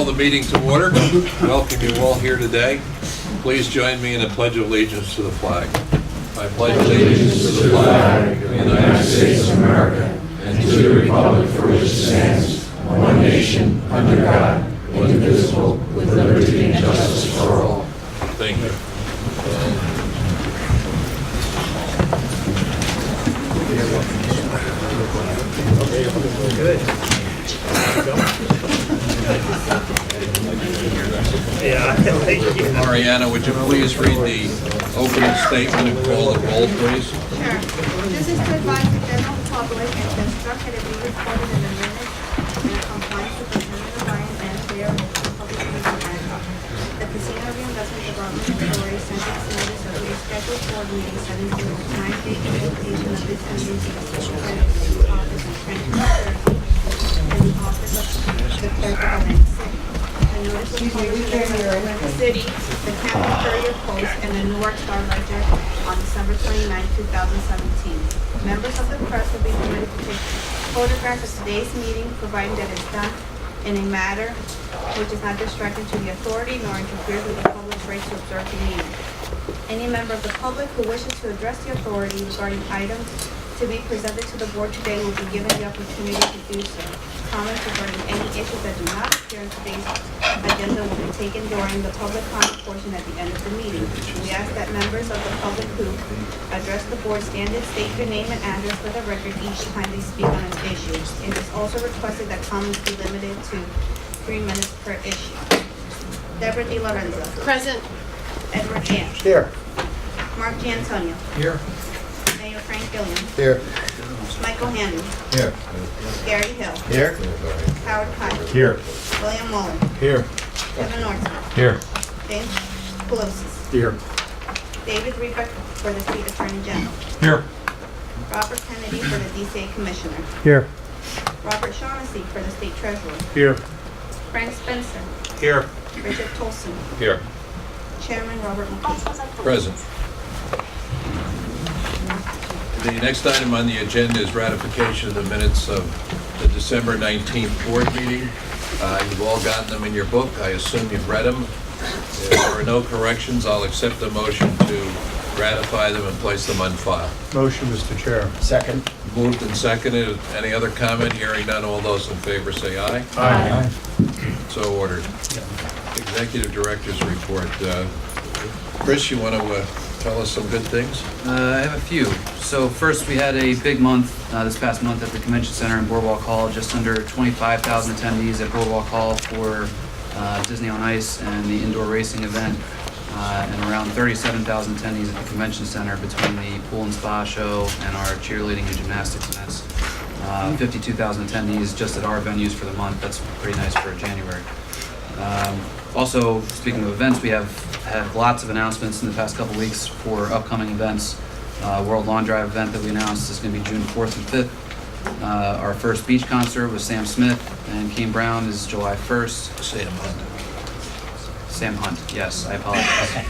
the meeting to order. Welcome you all here today. Please join me in a pledge of allegiance to the flag. I pledge allegiance to the flag of the United States of America and to the republic for which it stands, one nation, under God, indivisible, with liberty and justice for all. Thank you. Good. Yeah, thank you. Mariana, would you please read the opening statement and call the roll, please? Sure. This is to advise the general public and to instruct that it be recorded in the minutes in compliance with the Intergovernmental and clear public meeting act. The Casino Reinvestment Development Authority sent its notice of rescheduled board meeting setting the 9-day invitation of this meeting to the Special Credit Office in Trenton, New Jersey, and the office of the clerk of Atlantic City. The notice was published in the Atlantic City, the Canton Courier Post, and the Newark Star Ledger on December 29, 2017. Members of the press will be permitted to take photographs of today's meeting, provided that it's done in a manner which is not distracting to the authority nor interferes with the public's right to observe the meeting. Any member of the public who wishes to address the authority regarding items to be presented to the board today will be given the opportunity to do so. Comments regarding any issues that do not appear in today's agenda will be taken during the public comment portion at the end of the meeting. We ask that members of the public who address the board stand and state your name and address for the record each time they speak on an issue. It is also requested that comments be limited to 3 minutes per issue. Deborah D. Lorenzo. Present. Edward Gant. Here. Mark Giantonio. Here. Mayor Frank Gilliam. Here. Michael Hannon. Here. Gary Hill. Here. Howard Kyle. Here. William Muller. Here. Kevin Norton. Here. James Pelosi. Here. David Reber for the State Attorney General. Here. Robert Kennedy for the DCA Commissioner. Here. Robert Shaughnessy for the State Treasurer. Here. Frank Spencer. Here. Richard Tolson. Here. Chairman Robert McKee. Present. The next item on the agenda is ratification of the minutes of the December 19th board meeting. You've all gotten them in your book. I assume you've read them. If there are no corrections, I'll accept the motion to ratify them and place them on file. Motion, Mr. Chair. Second. Moved and seconded. Any other comment? Hearing none, all those in favor say aye. Aye. So ordered. Executive Director's report. Chris, you want to tell us some good things? I have a few. So first, we had a big month this past month at the Convention Center in Boardwalk Hall. Just under 25,000 attendees at Boardwalk Hall for Disney on Ice and the indoor racing event, and around 37,000 attendees at the Convention Center between the pool and spa show and our cheerleading and gymnastics events. 52,000 attendees just at our venues for the month. That's pretty nice for January. Also, speaking of events, we have had lots of announcements in the past couple weeks for upcoming events. World Lawn Drive event that we announced is going to be June 4th and 5th. Our first beach concert with Sam Smith and Keem Brown is July 1st. Sam Hunt. Sam Hunt, yes, I apologize.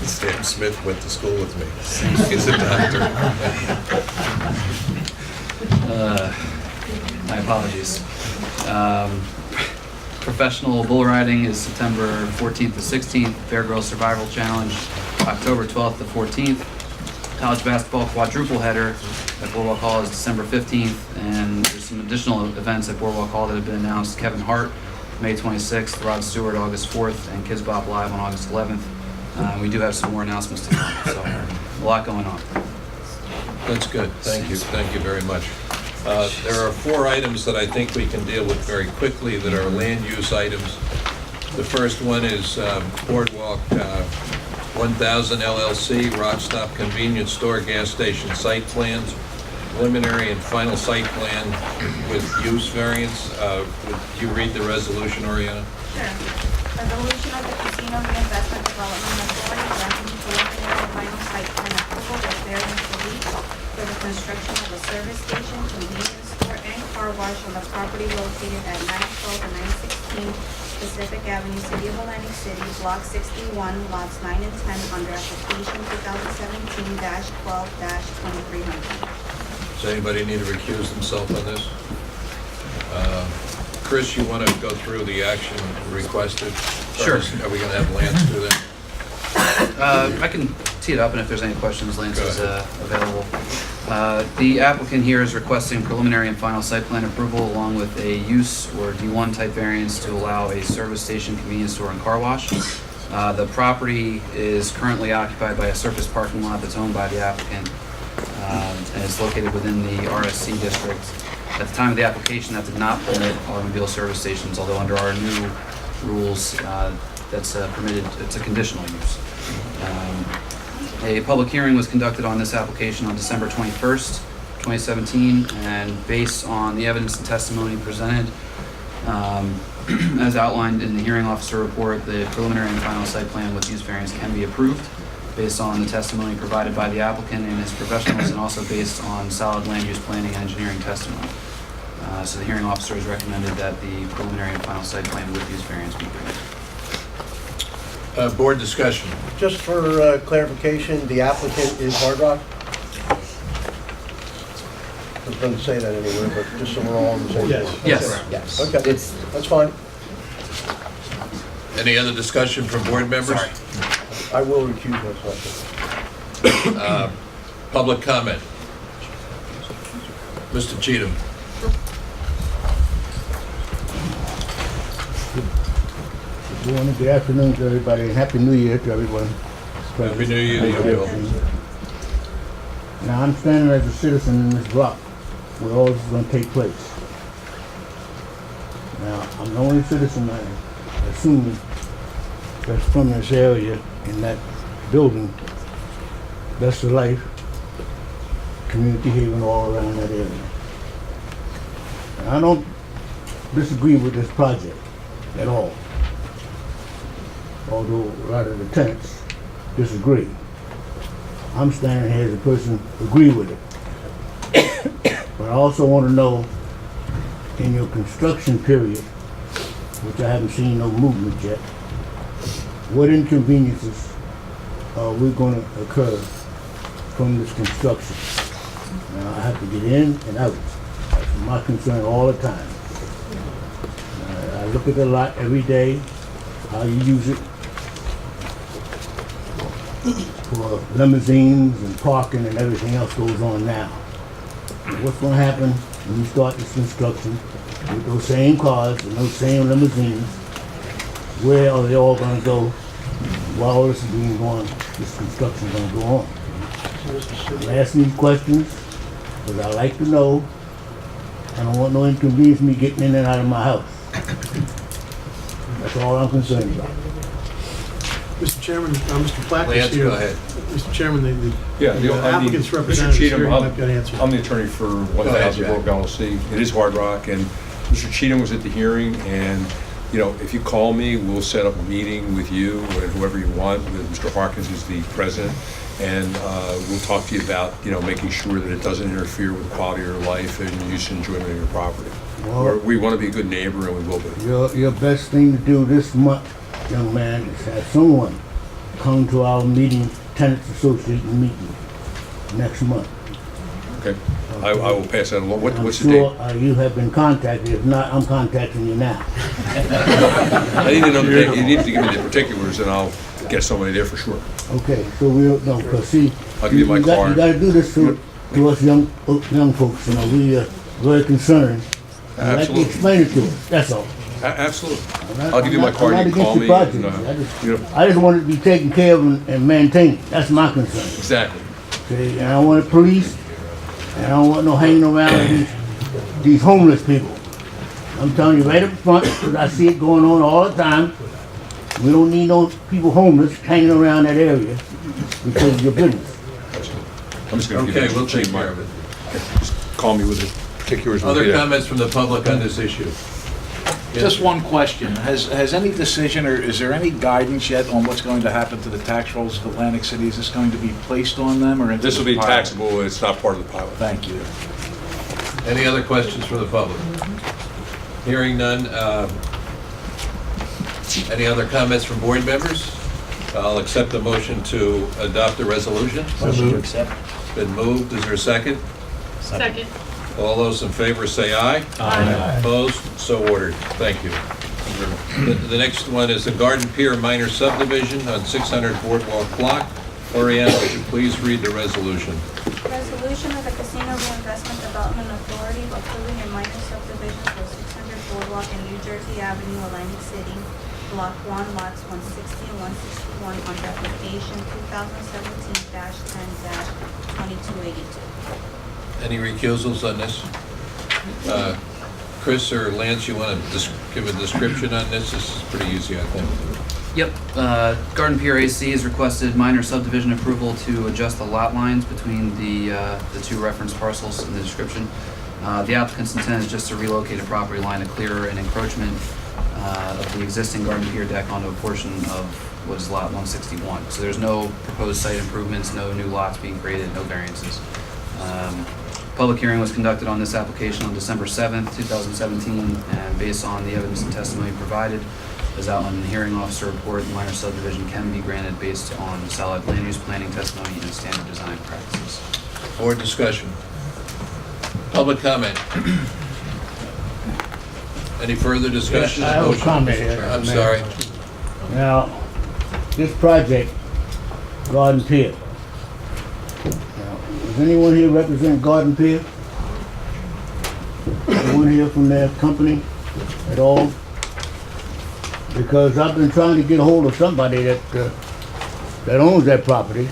Sam Smith went to school with me. He's a doctor. My apologies. Professional bull riding is September 14th to 16th. Bear Girls Survival Challenge, October 12th to 14th. College basketball quadruple header at Boardwalk Hall is December 15th. And there's some additional events at Boardwalk Hall that have been announced. Kevin Hart, May 26th. Rod Stewart, August 4th. And Kids Bop Live on August 11th. We do have some more announcements to come, so a lot going on. That's good. Thank you. Thank you very much. There are 4 items that I think we can deal with very quickly that are land use items. The first one is Boardwalk 1000 LLC, Rock Stop Convenience Store Gas Station Site Plans, preliminary and final site plan with use variance. Would you read the resolution, Oriana? Sure. Resolution of the Casino Reinvestment Development Authority granting preliminary and final site plan approval with variance relief for the construction of a service station, convenience store, and car wash on the property located at 912 and 916 Pacific Avenue, City of Atlantic City, Block 61, Lots 9 and 10, under application 2017-12-2300. Does anybody need to recuse themselves on this? Chris, you want to go through the action requested? Sure. First? Are we going to have Lance do that? I can tee it up, and if there's any questions, Lance Go is ahead. available. The applicant here is requesting preliminary and final site plan approval along with a use or D1 type variance to allow a service station, convenience store, and car wash. The property is currently occupied by a surface parking lot that's owned by the applicant, and is located within the RSC district. At the time of the application, that did not permit automobile service stations, although under our new rules, that's permitted, it's a conditional use. A public hearing was conducted on this application on December 21st, 2017, and based on the evidence and testimony presented, as outlined in the hearing officer report, the preliminary and final site plan with use variance can be approved based on the testimony provided by the applicant and his professionals, and also based on solid land use planning and engineering testimony. So the hearing officer has recommended that the preliminary and final site plan with use variance be approved. Board discussion. Just for clarification, the applicant is Hard Rock? It doesn't say that anywhere, but just so we're all on the same page. Yes. Yes. Okay, It's, that's fine. Any other discussion from board members? sorry. I will recuse myself. Public comment. Mr. Cheatham. Good afternoon to everybody, and Happy New Year to everyone. Happy New Year to you, Bill. Now, I'm standing as a citizen in this block where all this is going to take place. Now, I'm the only citizen, I assume, that's from this area in that building. That's the life, community haven all around that area. And I don't disagree with this project at all, although a lot of the tenants disagree. I'm standing here as a person who agree with it. But I also want to know, in your construction period, which I haven't seen no movement yet, what inconveniences are we going to occur from this construction? Now, I have to get in and out. That's my concern all the time. I look at the lot every day, how you use it for limousines and parking and everything else goes on now. What's going to happen when we start this construction with those same cars and those same limousines? Where are they all going to go while all this is being going, this construction is going to go on? I'm asking these questions because I like to know. I don't want no inconvenience me getting in and out of my house. That's all I'm concerned about. Mr. Chairman, Mr. Platt is Lance, here. go ahead. Mr. Chairman, the Yeah, applicant's Mr. representative is Cheatham, here. I've got to answer. I'm the attorney for ahead, 1000 Jack. Boardwalk LLC. It is Hard Rock, and Mr. Cheatham was at the hearing, and, you know, if you call me, we'll set up a meeting with you and whoever you want. Mr. Harkins is the president, and we'll talk to you about, you know, making sure that it doesn't interfere with the quality of your life and use and enjoyment of your property. Well, We want to be a good neighbor, and we will be. your best thing to do this month, young man, is have someone come to our meeting, Tenants Association meeting next month. Okay? I will pass that along. What's the I'm date? sure you have been contacted. If not, I'm contacting you now. I need to know the date. You need to give me the particulars, and I'll get somebody there for sure. Okay, so we'll, no, because see, I'll give you my card. You gotta do this to us young folks, you know, we are very concerned. I'd like to Absolutely. explain it to us, that's all. Absolutely. I'm not- I'll give you I'm my not- card, I'm you not can call against me. the project. You know, I just want it to be taken care of and maintained, that's my concern. exactly. Okay, and I don't want it policed, and I don't want no hanging around these homeless people. I'm telling you right up front, because I see it going on all the time. We don't need no people homeless hanging around that area because of your business. I'm just going to give Okay, you we'll the take chain care mark. of it. Just call me with the particulars. We'll Other do that. comments from the public on this issue? Just one question. Has any decision or is there any guidance yet on what's going to happen to the tax rolls of Atlantic City? Is this going to be placed on them or into This will be the pilot? taxable, it's not part of the pilot. Thank you. Any other questions from the public? Hearing none. Any other comments from board members? I'll accept the motion to adopt the resolution. Motion to accept. It's been moved. Is there a second? Second. All those in favor say aye. Aye. Opposed? So ordered. Thank you. The next one is the Garden Pier minor subdivision on 600 Boardwalk block. Oriana, would you please read the resolution? Resolution of the Casino Reinvestment Development Authority approving a minor subdivision for 600 Boardwalk and New Jersey Avenue, Atlantic City, Block 1, lots 160 and 161, on application 2017-10-2282. Any recusals on this? Chris or Lance, you want to give a description on this? This is pretty easy, I think. Yep, Garden Pier AC has requested minor subdivision approval to adjust the lot lines between the two reference parcels in the description. The applicant's intent is just to relocate a property line to clear an encroachment of the existing Garden Pier deck onto a portion of what is lot 161. So there's no proposed site improvements, no new lots being created, no variances. Public hearing was conducted on this application on December 7th, 2017, and based on the evidence and testimony provided, as outlined in the hearing officer report, the minor subdivision can be granted based on solid land use planning testimony and standard design practices. Board discussion. Public comment. Any further discussion? I have a comment here. I'm sorry. Now, this project, Garden Pier. Now, does anyone here represent Garden Pier? Anyone here from their company at all? Because I've been trying to get a hold of somebody that owns that property,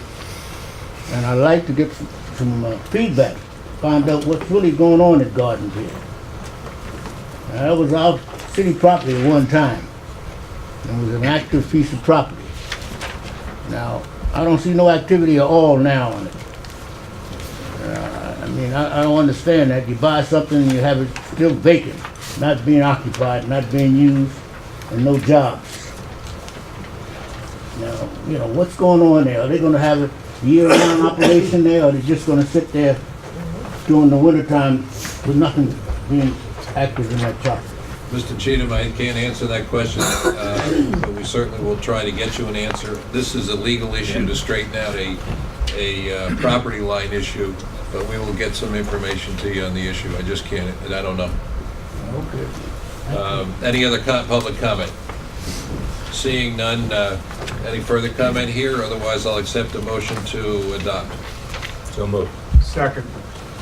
and I'd like to get some feedback, find out what's really going on at Garden Pier. Now, that was our city property at one time. It was an active piece of property. Now, I don't see no activity at all now on it. I mean, I don't understand that. You buy something and you have it still vacant, not being occupied, not being used, and no jobs. Now, you know, what's going on there? Are they gonna have a year-round operation there, or are they just gonna sit there during the wintertime with nothing being active in that property? Mr. Cheatham, I can't answer that question, but we certainly will try to get you an answer. This is a legal issue to straighten out a property line issue, but we will get some information to you on the issue. I just can't, and I don't know. Okay. Any other public comment? Seeing none, any further comment here? Otherwise, I'll accept a motion to adopt. So moved. Second.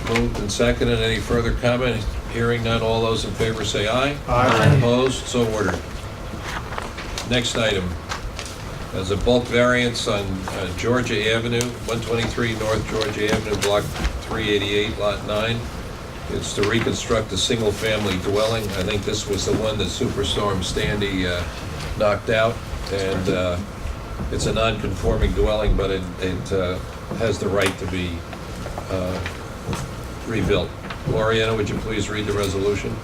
Moved and seconded. Any further comment? Hearing none, all those in favor say aye. Aye. Opposed? So ordered. Next item. There's a bulk variance on Georgia Avenue, 123 North Georgia Avenue, Block 388, Lot 9. It's to reconstruct a single-family dwelling. I think this was the one that Superstorm Sandy knocked out, and it's a non-conforming dwelling, but it has the right to be rebuilt. Gloriana, would you please read the resolution?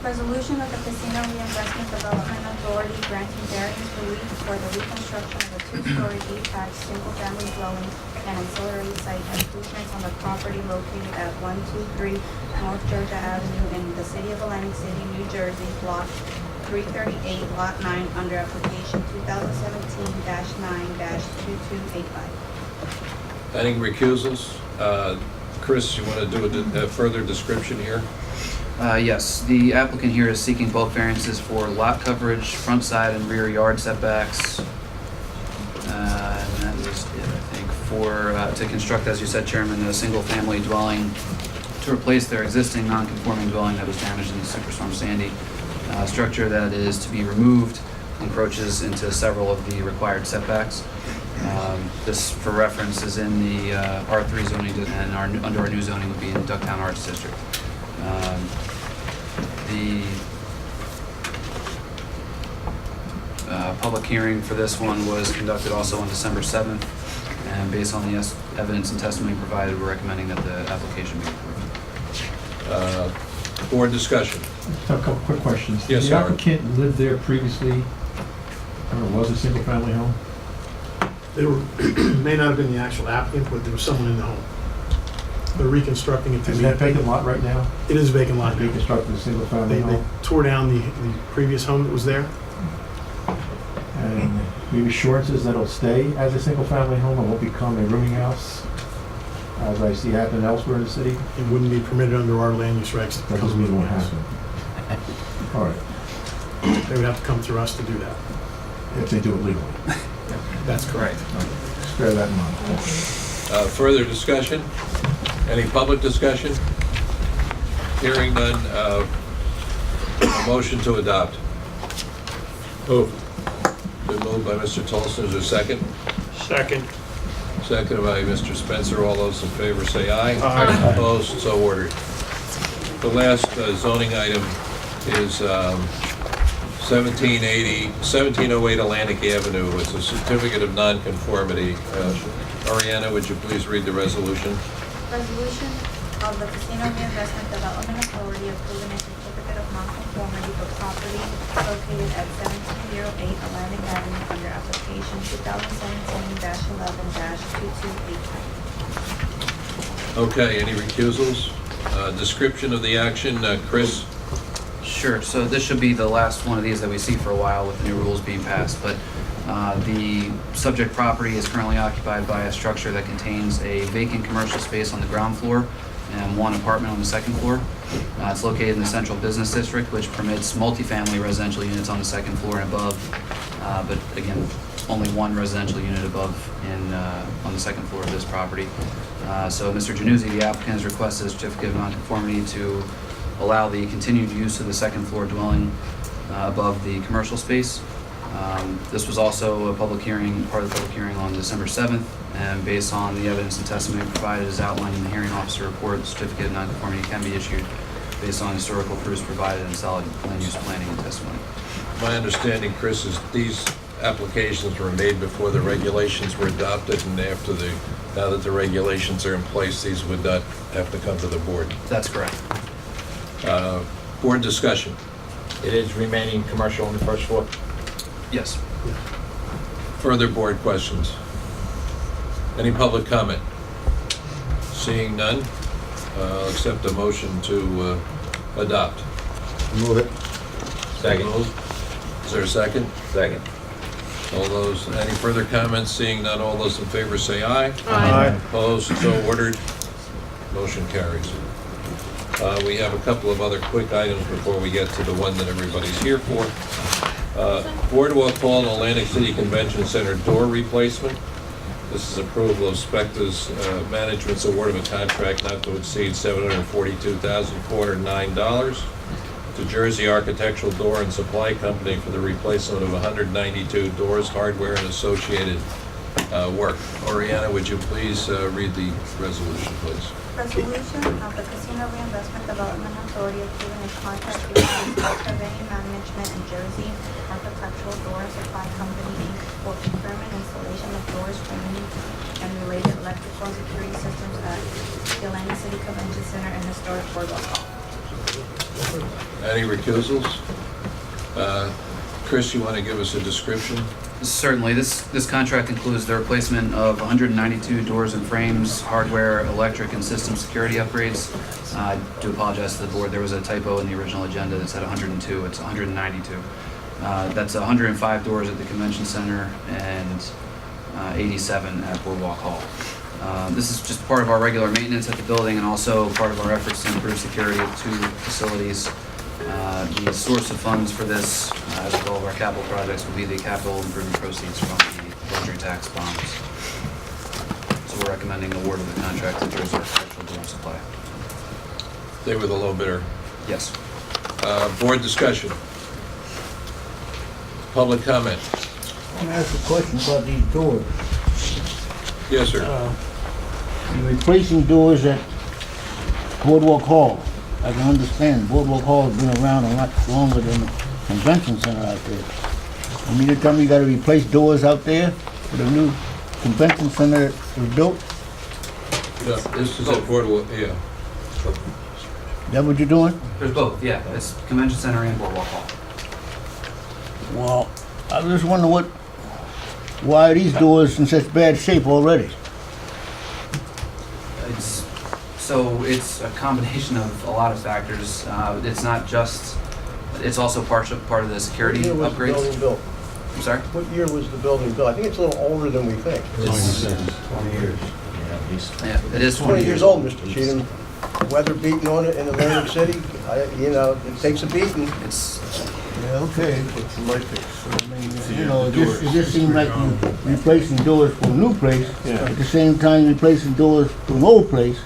Resolution of the Casino Reinvestment Development Authority granting variance relief for the reconstruction of a two-story detached single-family dwelling and ancillary site improvements on the property located at 123 North Georgia Avenue in the city of Atlantic City, New Jersey, block 338, lot 9, under application 2017-9-2285. Any recusals? Chris, you want to do a further description here? Yes, the applicant here is seeking bulk variances for lot coverage, front side and rear yard setbacks. And that is it, I think, to construct, as you said, Chairman, a single-family dwelling to replace their existing non-conforming dwelling that was damaged in Superstorm Sandy. Structure that is to be removed encroaches into several of the required setbacks. This, for reference, is in the R3 zoning, and under our new zoning would be in Ducktown Arts District. The public hearing for this one was conducted also on December 7th, and based on the evidence and testimony provided, we're recommending that the application be approved. Board discussion. Just have a couple quick questions. Yes, The sir. applicant lived there previously, or was a single-family home? They were, may not have been the actual applicant, but there was someone in the home. They're reconstructing it to Is be. that vacant lot right now? It is a vacant lot now. Reconstructed a single-family They home? tore down the previous home that was there. And maybe assurances that it'll stay as a single-family home and won't become a rooming house? as I see happen elsewhere in the city? It wouldn't be permitted under our land use regs. That doesn't mean it won't happen. All right, They would have to come through us to do that. if they do it legally. That's correct. Just bear that in mind. Further discussion? Any public discussion? Hearing none, a motion to adopt. Move. Been moved by Mr. Tolson, is there a second? Second. Seconded by Mr. Spencer. All those in favor say aye. Aye. Opposed, so ordered. The last zoning item is 1708 Atlantic Avenue. It's a certificate of nonconformity. Ariana, would you please read the resolution? Resolution of the Casino Reinvestment Development Authority approving a certificate of nonconformity for property located at 1708 Atlantic Avenue under application 2017-11-2283. Okay, any recusals? Description of the action, Chris? Sure, so this should be the last one of these that we see for a while with the new rules being passed, but the subject property is currently occupied by a structure that contains a vacant commercial space on the ground floor and one apartment on the second floor. It's located in the central business district, which permits multifamily residential units on the second floor and above, but again, only one residential unit above on the second floor of this property. So Mr. Januzzi, the applicant, has requested a certificate of nonconformity to allow the continued use of the second floor dwelling above the commercial space. This was also a public hearing, part of the public hearing on December 7th, and based on the evidence and testimony provided as outlined in the hearing officer report, the certificate of nonconformity can be issued based on historical proofs provided in solid land use planning and testimony. My understanding, Chris, is these applications were made before the regulations were adopted, and now that the regulations are in place, these would not have to come to the board. That's correct. Board discussion. It is remaining commercial on the first floor. Yes. Further board questions? Any public comment? Seeing none, I'll accept a motion to adopt. Move it. Second. Moved. Is there a second? Second. Any further comments? Seeing none, all those in favor say aye. Aye. Opposed, so ordered. Motion carries. We have a couple of other quick items before we get to the one that everybody's here for. Boardwalk Hall and Atlantic City Convention Center door replacement. This is approval of Specta's management's award of a contract not to exceed $742,409 to Jersey Architectural Door and Supply Company for the replacement of 192 doors, hardware, and associated work. Oriana, would you please read the resolution, please? Resolution of the Casino Reinvestment Development Authority approving a contract with CRDA Management and Jersey Architectural Door and Supply Company, Inc. for procurement and installation of doors, framing, and related electrical and security systems at the Atlantic City Convention Center and Historic Boardwalk Hall. Any recusals? Chris, you want to give us a description? Certainly. This contract includes the replacement of 192 doors and frames, hardware, electric, and system security upgrades. I do apologize to the board. There was a typo in the original agenda that said 102. It's 192. That's 105 doors at the convention center and 87 at Boardwalk Hall. This is just part of our regular maintenance at the building and also part of our efforts to improve security of two facilities. The source of funds for this, as with all of our capital projects, will be the capital improvement proceeds from the luxury tax bonds. So we're recommending award of the contract to Jersey Architectural Door Supply. They were the low bidder. Yes. Board discussion. Public comment. I want to ask a question about these doors. Yes, sir. You're replacing doors at Boardwalk Hall. I can understand, Boardwalk Hall has been around a lot longer than the convention center out there. You mean to tell me you gotta replace doors out there for the new convention center that was built? No, this is at Boardwalk, yeah. Is that what you're doing? There's both, yeah. It's Convention Center and Boardwalk Hall. Well, I just wonder why are these doors in such bad shape already? It's a combination of a lot of factors. It's not just, it's also part of the security What year was the upgrades. building built? I'm sorry? What year was the building built? I think it's a little older than we think. It's 20 years. at least. Yeah, it is 20 years old, Mr. Cheatham. Weather beating on it in Atlantic City, it takes a beating. It's, Yeah, okay. You know, it just seems like you replacing doors for a new place, at the same time replacing doors for an old place.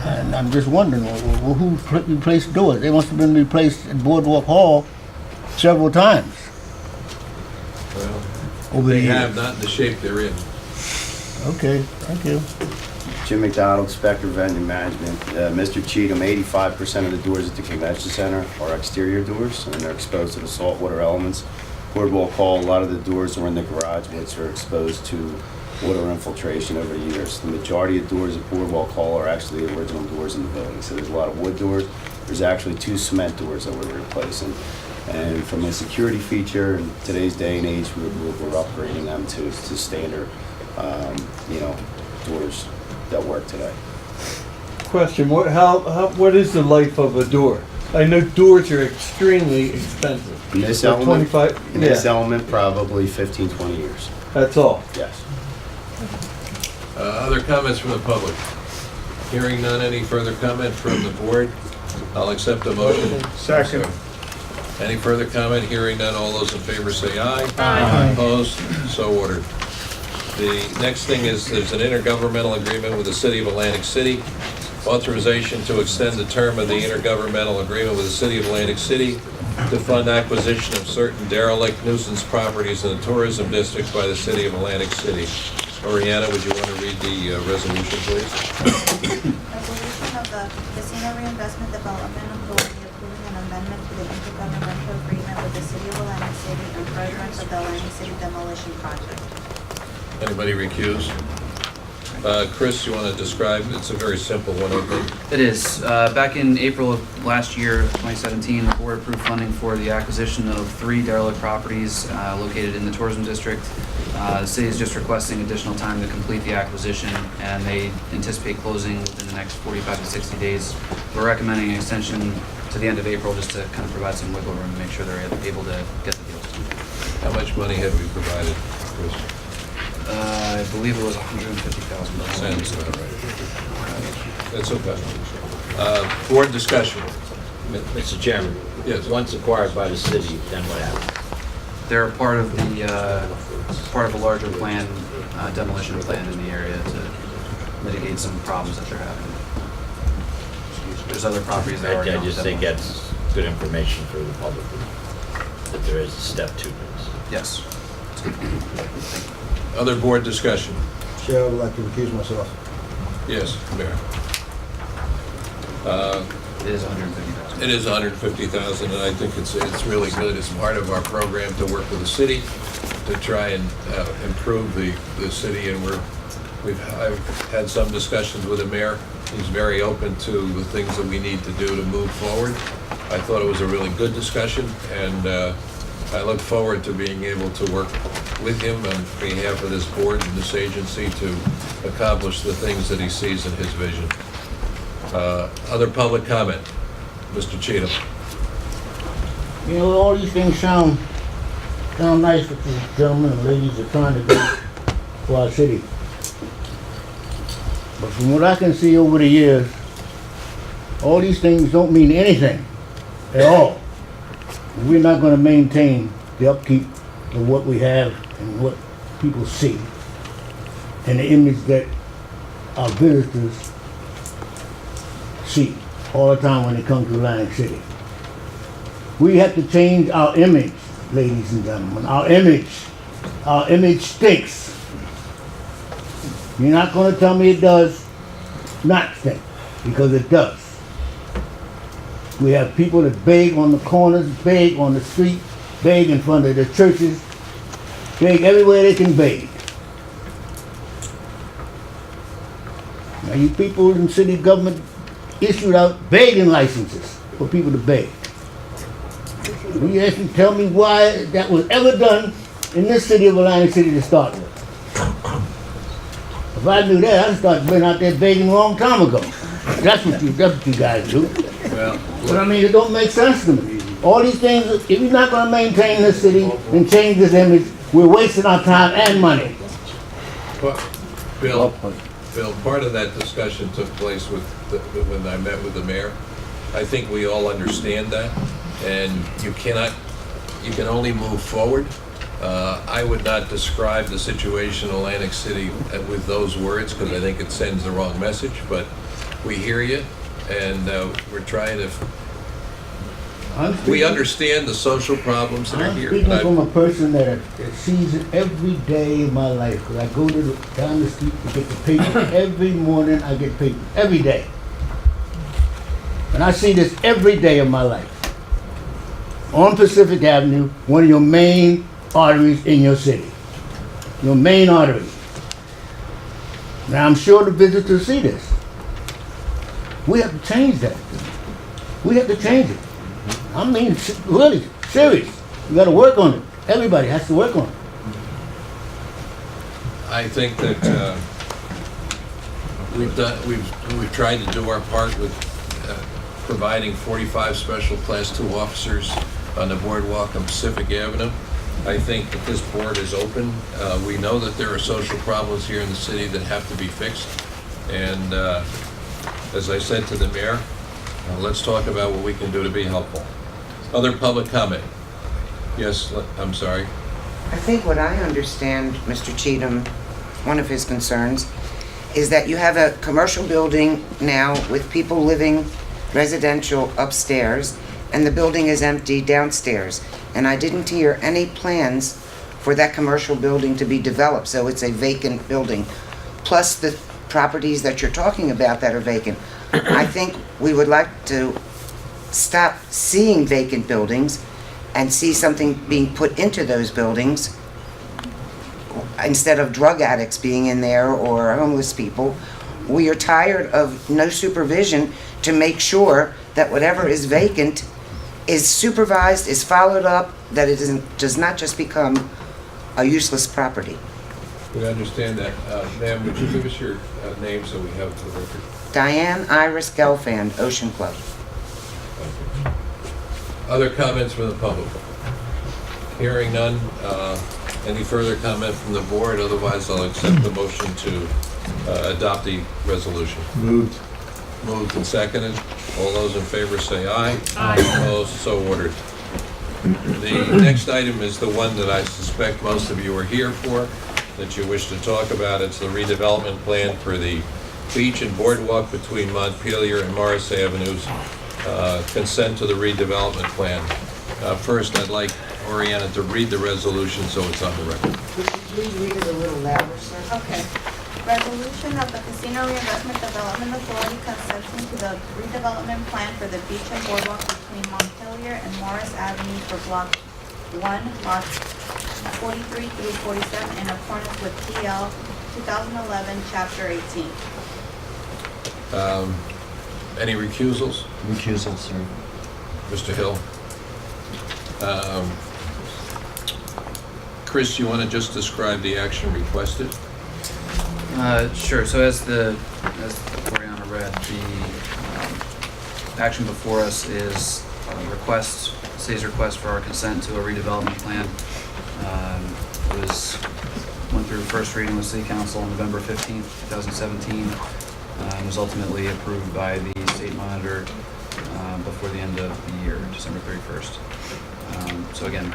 And I'm just wondering, well, who replaced doors? They must have been replaced at Boardwalk Hall several times Well, over the they years. have, not in the shape they're in. Okay, thank you. Jim McDonald, Spectre Venue Management. Mr. Cheatham, 85% of the doors at the convention center are exterior doors, and they're exposed to the saltwater elements. Boardwalk Hall, a lot of the doors are in the garage, which are exposed to water infiltration over the years. The majority of doors at Boardwalk Hall are actually the original doors in the building. So there's a lot of wood doors. There's actually 2 cement doors that we're replacing. And from a security feature, in today's day and age, we're upgrading them to standard, doors that work today. Question, what is the life of a door? I know doors are extremely expensive. In this For element, 25, in this yeah, element, probably 15, 20 years. that's all. Yes. Other comments from the public? Hearing none, any further comment from the board? I'll accept a motion. Second. Any further comment? Hearing none, all those in favor say aye. Aye. Opposed? So ordered. The next thing is, there's an intergovernmental agreement with the City of Atlantic City. Authorization to extend the term of the intergovernmental agreement with the City of Atlantic City to fund acquisition of certain derelict nuisance properties in the tourism district by the City of Atlantic City. Oriana, would you want to read the resolution, please? Resolution of the Casino Reinvestment Development Authority approving an amendment to the intergovernmental agreement with the City of Atlantic City in furtherance of the Atlantic City demolition project. Anybody recuse? Chris, you want to describe? It's a very simple one, I think. it is. Back in April of last year, 2017, the board approved funding for the acquisition of 3 derelict properties located in the tourism district. The city is just requesting additional time to complete the acquisition, and they anticipate closing within the next 45 to 60 days. We're recommending an extension to the end of April just to kind of provide some wiggle room and make sure they're able to get the deals done. How much money have we provided, Chris? I believe it was $150,000. Sounds about right. That's okay. Board discussion. Mr. Chairman? Yes. Once acquired by the city, then what happens? They're part of a larger plan, demolition plan in the area to mitigate some problems that they're having. There's other properties that are already I on just think demolition. that's good information for the public, that there is a step to this. Yes. Other board discussion. Chair, I would like to recuse myself. Yes, Mayor. It is $150,000. It is $150,000, and I think it's really good as part of our program to work with the city to try and improve the city, and I've had some discussions with the mayor. He's very open to the things that we need to do to move forward. I thought it was a really good discussion, and I look forward to being able to work with him on behalf of this board and this agency to accomplish the things that he sees in his vision. Other public comment? Mr. Cheatham. You know, all these things sound nice that these gentlemen and ladies are trying to do for our city. But from what I can see over the years, all these things don't mean anything at all. We're not going to maintain the upkeep of what we have and what people see and the image that our visitors see all the time when they come to Atlantic City. We have to change our image, ladies and gentlemen. Our image stinks. You're not going to tell me it does not stink, because it does. We have people that beg on the corners, beg on the street, beg in front of the churches, beg everywhere they can beg. Now you people in city government issued out begging licenses for people to beg. You actually tell me why that was ever done in this city of Atlantic City to start with. If I knew that, I'd start been out there begging a long time ago. That's what you guys do. Well, But I mean, it don't make sense to me. All these things, if you're not gonna maintain this city and change this image, we're wasting our time and money. Bill, Bill, part of that discussion took place when I met with the mayor. I think we all understand that, and you can only move forward. I would not describe the situation in Atlantic City with those words, because I think it sends the wrong message, but we hear you, and we're trying to, we understand the social problems that are I'm here. speaking but from a person that sees it every day of my life, because I go down the street to get the paper. Every morning I get paper, every day. And I see this every day of my life. On Pacific Avenue, one of your main arteries in your city. Your main artery. Now I'm sure the visitors see this. We have to change that. We have to change it. I mean, really, serious. We got to work on it. Everybody has to work on it. I think that we've tried to do our part with providing 45 special class 2 officers on the boardwalk on Pacific Avenue. I think that this board is open. We know that there are social problems here in the city that have to be fixed. And as I said to the mayor, let's talk about what we can do to be helpful. Other public comment? Yes, I'm sorry. I think what I understand, Mr. Cheatham, one of his concerns, is that you have a commercial building now with people living residential upstairs, and the building is empty downstairs. And I didn't hear any plans for that commercial building to be developed, so it's a vacant building, plus the properties that you're talking about that are vacant. I think we would like to stop seeing vacant buildings and see something being put into those buildings instead of drug addicts being in there or homeless people. We are tired of no supervision to make sure that whatever is vacant is supervised, is followed up, that it does not just become a useless property. We understand that. Ma'am, would you give us your name so we have it for the record? Diane Iris Gelfand, Ocean Club. Other comments from the public? Hearing none. Any further comment from the board? Otherwise, I'll accept the motion to adopt the resolution. Moved. Moved and seconded. All those in favor say aye. Aye. Opposed, so ordered. The next item is the one that I suspect most of you are here for, that you wish to talk about. It's the redevelopment plan for the beach and boardwalk between Montpelier and Morris Avenues. Consent to the redevelopment plan. First, I'd like Oriana to read the resolution so it's on the record. Would you please read it a little louder, sir? Okay. Resolution of the Casino Reinvestment Development Authority consenting to the redevelopment plan for the beach and boardwalk between Montpelier and Morris Avenues for Block 1, lots 43 through 47 in accordance with PL 2011, Chapter 18. Any recusals? Recusal, sir. Mr. Hill? Chris, you want to just describe the action requested? Sure. So as Oriana read, the action before us is city's request for our consent to a redevelopment plan. It went through first reading with City Council on November 15th, 2017. And was ultimately approved by the state monitor before the end of the year, December 31st. So again,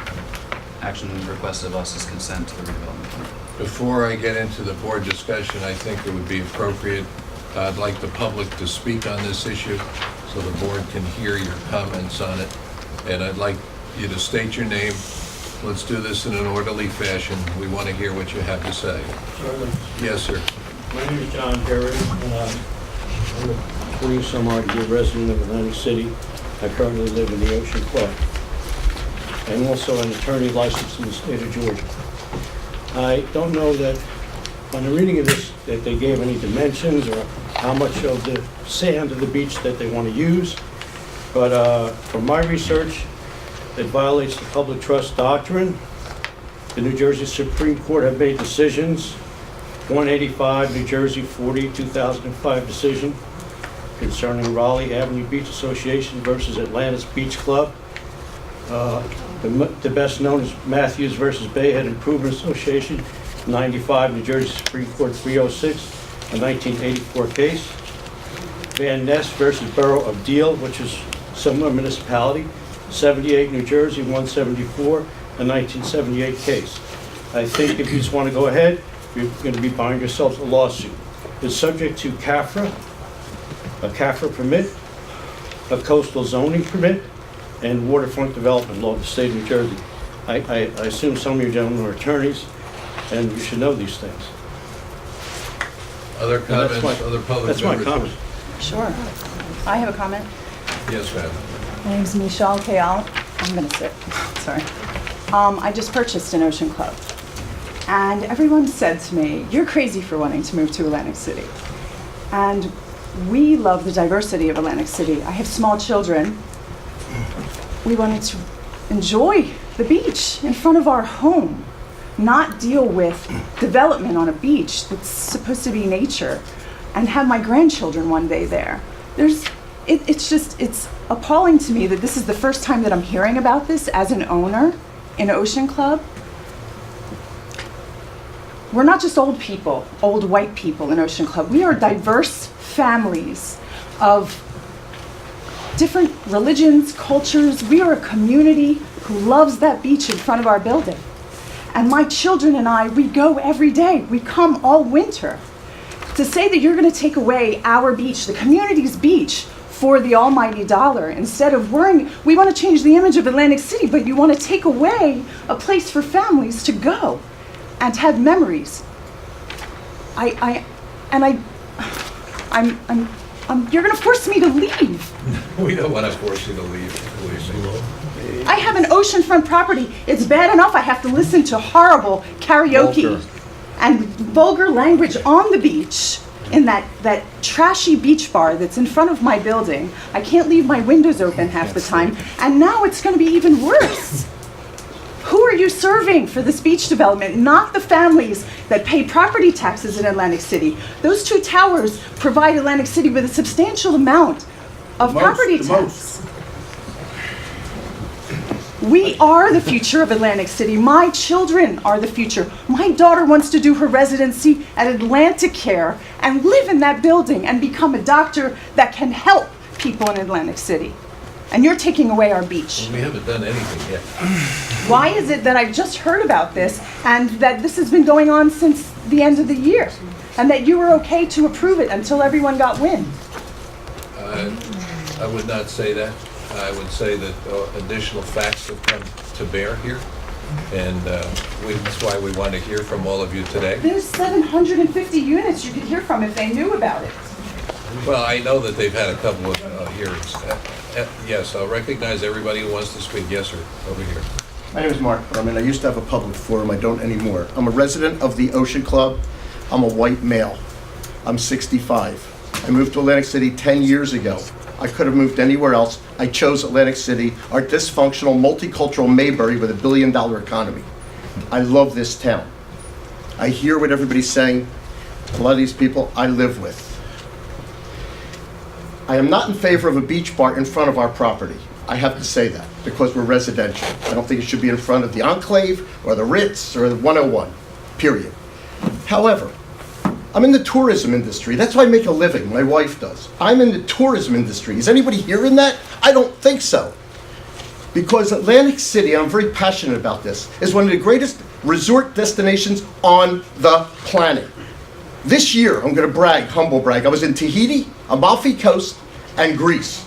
action requested of us is consent to the redevelopment plan. Before I get into the board discussion, I think it would be appropriate, I'd like the public to speak on this issue so the board can hear your comments on it. And I'd like you to state your name. Let's do this in an orderly fashion. We want to hear what you have to say. Certainly. Yes, sir. My name is John Perry. I'm a 20-some-odd-year resident of Atlantic City. I currently live in the Ocean Club. I'm also an attorney licensed in the state of Georgia. I don't know that, on the reading of this, that they gave any dimensions or how much of the sand of the beach that they want to use, but from my research, it violates the public trust doctrine. The New Jersey Supreme Court have made decisions. 185 New Jersey 40 2005 decision concerning Raleigh Avenue Beach Association versus Atlantis Beach Club. The best known as Matthews versus Bayhead Improvement Association, 95 New Jersey Supreme Court 306. a 1984 case. Van Ness versus Borough of Deal, which is similar municipality, 78 New Jersey, 174, a 1978 case. I think if you just want to go ahead, you're going to be buying yourselves a lawsuit. It's subject to CAFRA, a CAFRA permit, a coastal zoning permit, and waterfront development law of the state of New Jersey. I assume some of you gentlemen are attorneys, and you should know these things. Other comments, That's my- other public That's my members? comment. Sure. I have a comment. Yes, ma'am. My name's Michelle Kayal. I'm gonna sit, sorry. I just purchased an Ocean Club. And everyone said to me, you're crazy for wanting to move to Atlantic City. And we love the diversity of Atlantic City. I have small children. We wanted to enjoy the beach in front of our home, not deal with development on a beach that's supposed to be nature, and have my grandchildren one day there. It's appalling to me that this is the first time that I'm hearing about this as an owner in Ocean Club. We're not just old people, old white people in Ocean Club. We are diverse families of different religions, cultures. We are a community who loves that beach in front of our building. And my children and I, we go every day. We come all winter. To say that you're going to take away our beach, the community's beach, for the almighty dollar, instead of worrying, we want to change the image of Atlantic City, but you want to take away a place for families to go and have memories. You're going to force me to leave. We don't want to force you to leave, believe me. I have an oceanfront property. It's bad enough I have to listen to horrible karaoke and vulgar language on the beach in that trashy beach bar that's in front of my building. I can't leave my windows open half the time, and now it's going to be even worse. Who are you serving for this beach development? Not the families that pay property taxes in Atlantic City. Those two towers provide Atlantic City with a substantial amount of property tax. We are the future of Atlantic City. My children are the future. My daughter wants to do her residency at Atlantic Care and live in that building and become a doctor that can help people in Atlantic City. And you're taking away our beach. We haven't done anything yet. Why is it that I've just heard about this and that this has been going on since the end of the year? And that you were okay to approve it until everyone got wind? I would not say that. I would say that additional facts have come to bear here. And that's why we want to hear from all of you today. There's 750 units you could hear from if they knew about it. Well, I know that they've had a couple of hearings. Yes, I'll recognize everybody who wants to speak. Yes, sir, over here. My name is Mark Berman. I used to have a public forum. I don't anymore. I'm a resident of the Ocean Club. I'm a white male. I'm 65. I moved to Atlantic City 10 years ago. I could have moved anywhere else. I chose Atlantic City, our dysfunctional, multicultural Mayberry with $1 billion economy. I love this town. I hear what everybody's saying. A lot of these people I live with. I am not in favor of a beach bar in front of our property. I have to say that because we're residential. I don't think it should be in front of the Enclave or the Ritz or the 101, period. However, I'm in the tourism industry. That's why I make a living. My wife does. I'm in the tourism industry. Is anybody hearing that? I don't think so. Because Atlantic City, and I'm very passionate about this, is one of the greatest resort destinations on the planet. This year, I'm going to brag, humble brag, I was in Tahiti, Amalfi Coast, and Greece.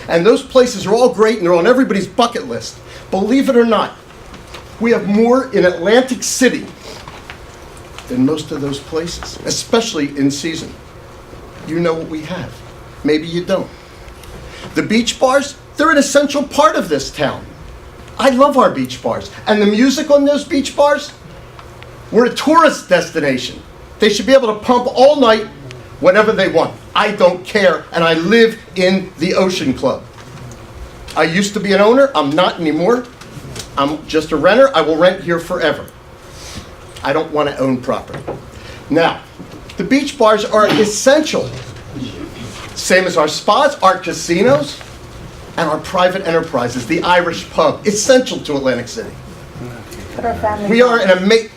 And those places are all great and they're on everybody's bucket list. Believe it or not, we have more in Atlantic City than most of those places, especially in season. You know what we have. Maybe you don't. The beach bars, they're an essential part of this town. I love our beach bars. And the music on those beach bars, we're a tourist destination. They should be able to pump all night whenever they want. I don't care, and I live in the Ocean Club. I used to be an owner. I'm not anymore. I'm just a renter. I will rent here forever. I don't want to own property. Now, the beach bars are essential. Same as our spas, our casinos, and our private enterprises, the Irish pub, essential to Atlantic City. But our family. We are an amazing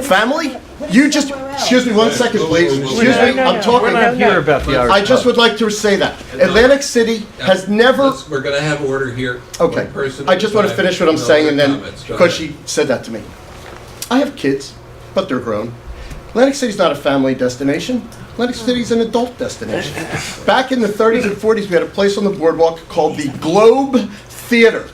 family. You just Excuse me one second, please. Excuse me, I'm talking. We're not here about the Irish I just pub. would like to say that. Atlantic City has never, We're gonna have order here. okay, One person I at a just want to time. finish what I'm No saying, other and then, comments. Go because ahead. she said that to me. I have kids, but they're grown. Atlantic City's not a family destination. Atlantic City's an adult destination. Back in the 30s and 40s, we had a place on the boardwalk called the Globe Theater.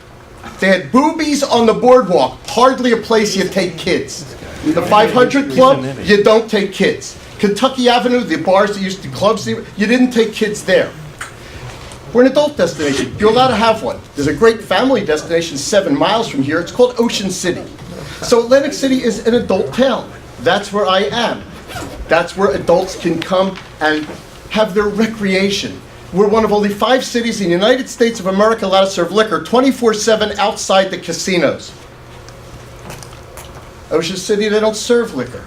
They had boobies on the boardwalk, hardly a place you take kids. The 500 Club, you don't take kids. Kentucky Avenue, the bars that used to clubs, you didn't take kids there. We're an adult destination. You're allowed to have one. There's a great family destination 7 miles from here. It's called Ocean City. So Atlantic City is an adult town. That's where I am. That's where adults can come and have their recreation. We're one of only 5 cities in the United States of America allowed to serve liquor 24/7 outside the casinos. Ocean City, they don't serve liquor.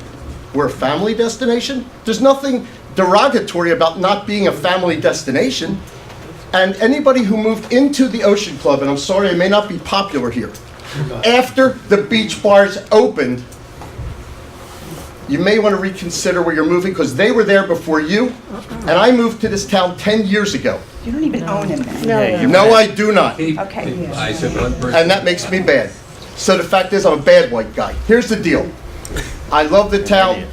We're a family destination. There's nothing derogatory about not being a family destination. And anybody who moved into the Ocean Club, and I'm sorry, I may not be popular here, after the beach bars opened, you may want to reconsider where you're moving, because they were there before you, and I moved to this town 10 years ago. You don't even own him then. No, I do not. Okay. I said one person. And that makes me bad. So the fact is, I'm a bad white guy. Here's the deal. I love the town.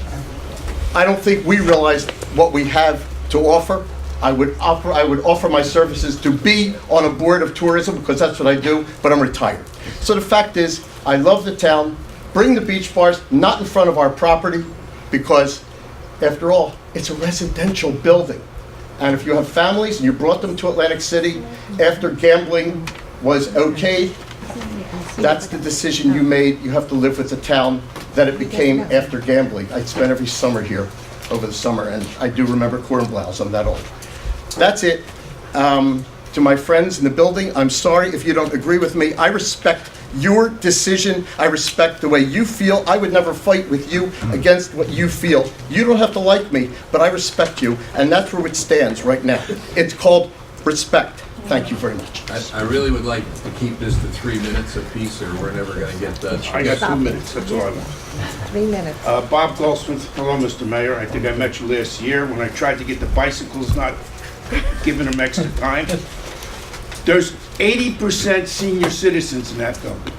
I don't think we realize what we have to offer. I would offer my services to be on a board of tourism, because that's what I do, but I'm retired. So the fact is, I love the town. Bring the beach bars, not in front of our property, because after all, it's a residential building. And if you have families and you brought them to Atlantic City after gambling was okayed, that's the decision you made. You have to live with the town that it became after gambling. I spent every summer here over the summer, and I do remember cornblows. I'm that old. That's it. To my friends in the building, I'm sorry if you don't agree with me. I respect your decision. I respect the way you feel. I would never fight with you against what you feel. You don't have to like me, but I respect you, and that's where it stands right now. It's called respect. Thank you very much. I really would like to keep this to 3 minutes apiece, or we're never gonna get done. I got 2 minutes, that's all I want. 3 minutes. Bob Goldsmith, hello, Mr. Mayor. I think I met you last year when I tried to get the bicycles, not giving them extra time. There's 80% senior citizens in that building.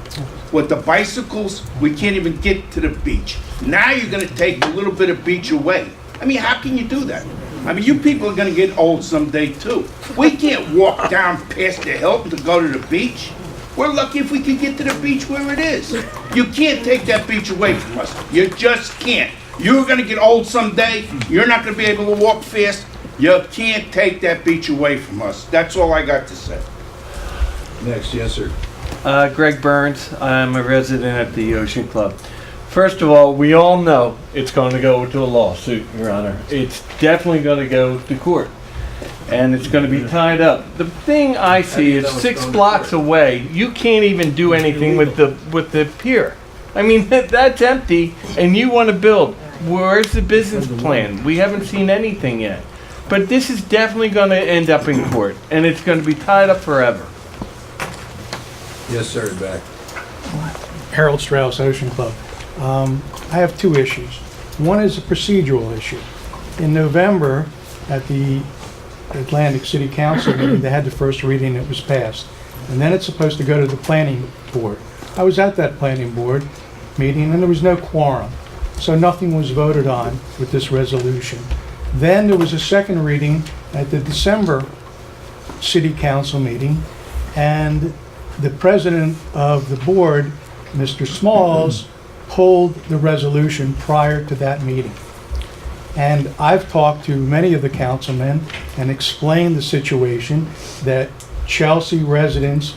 With the bicycles, we can't even get to the beach. Now you're gonna take a little bit of beach away. I mean, how can you do that? I mean, you people are gonna get old someday too. We can't walk down past the Hilton to go to the beach. We're lucky if we can get to the beach where it is. You can't take that beach away from us. You just can't. You're gonna get old someday. You're not gonna be able to walk fast. You can't take that beach away from us. That's all I got to say. Next, yes, sir. Greg Burns, I'm a resident at the Ocean Club. First of all, we all know it's going to go to a lawsuit, Your Honor. It's definitely going to go to court, and it's going to be tied up. The thing I see is 6 blocks away, you can't even do anything with the pier. I mean, that's empty, and you want to build. Where's the business plan? We haven't seen anything yet. But this is definitely going to end up in court, and it's going to be tied up forever. Yes, sir, back. Harold Strauss, Ocean Club. I have 2 issues. One is a procedural issue. In November, at the Atlantic City Council meeting, they had the first reading, it was passed. And then it's supposed to go to the planning board. I was at that planning board meeting, and there was no quorum. So nothing was voted on with this resolution. Then there was a second reading at the December City Council meeting, and the president of the board, Mr. Smalls, pulled the resolution prior to that meeting. And I've talked to many of the councilmen and explained the situation that Chelsea residents,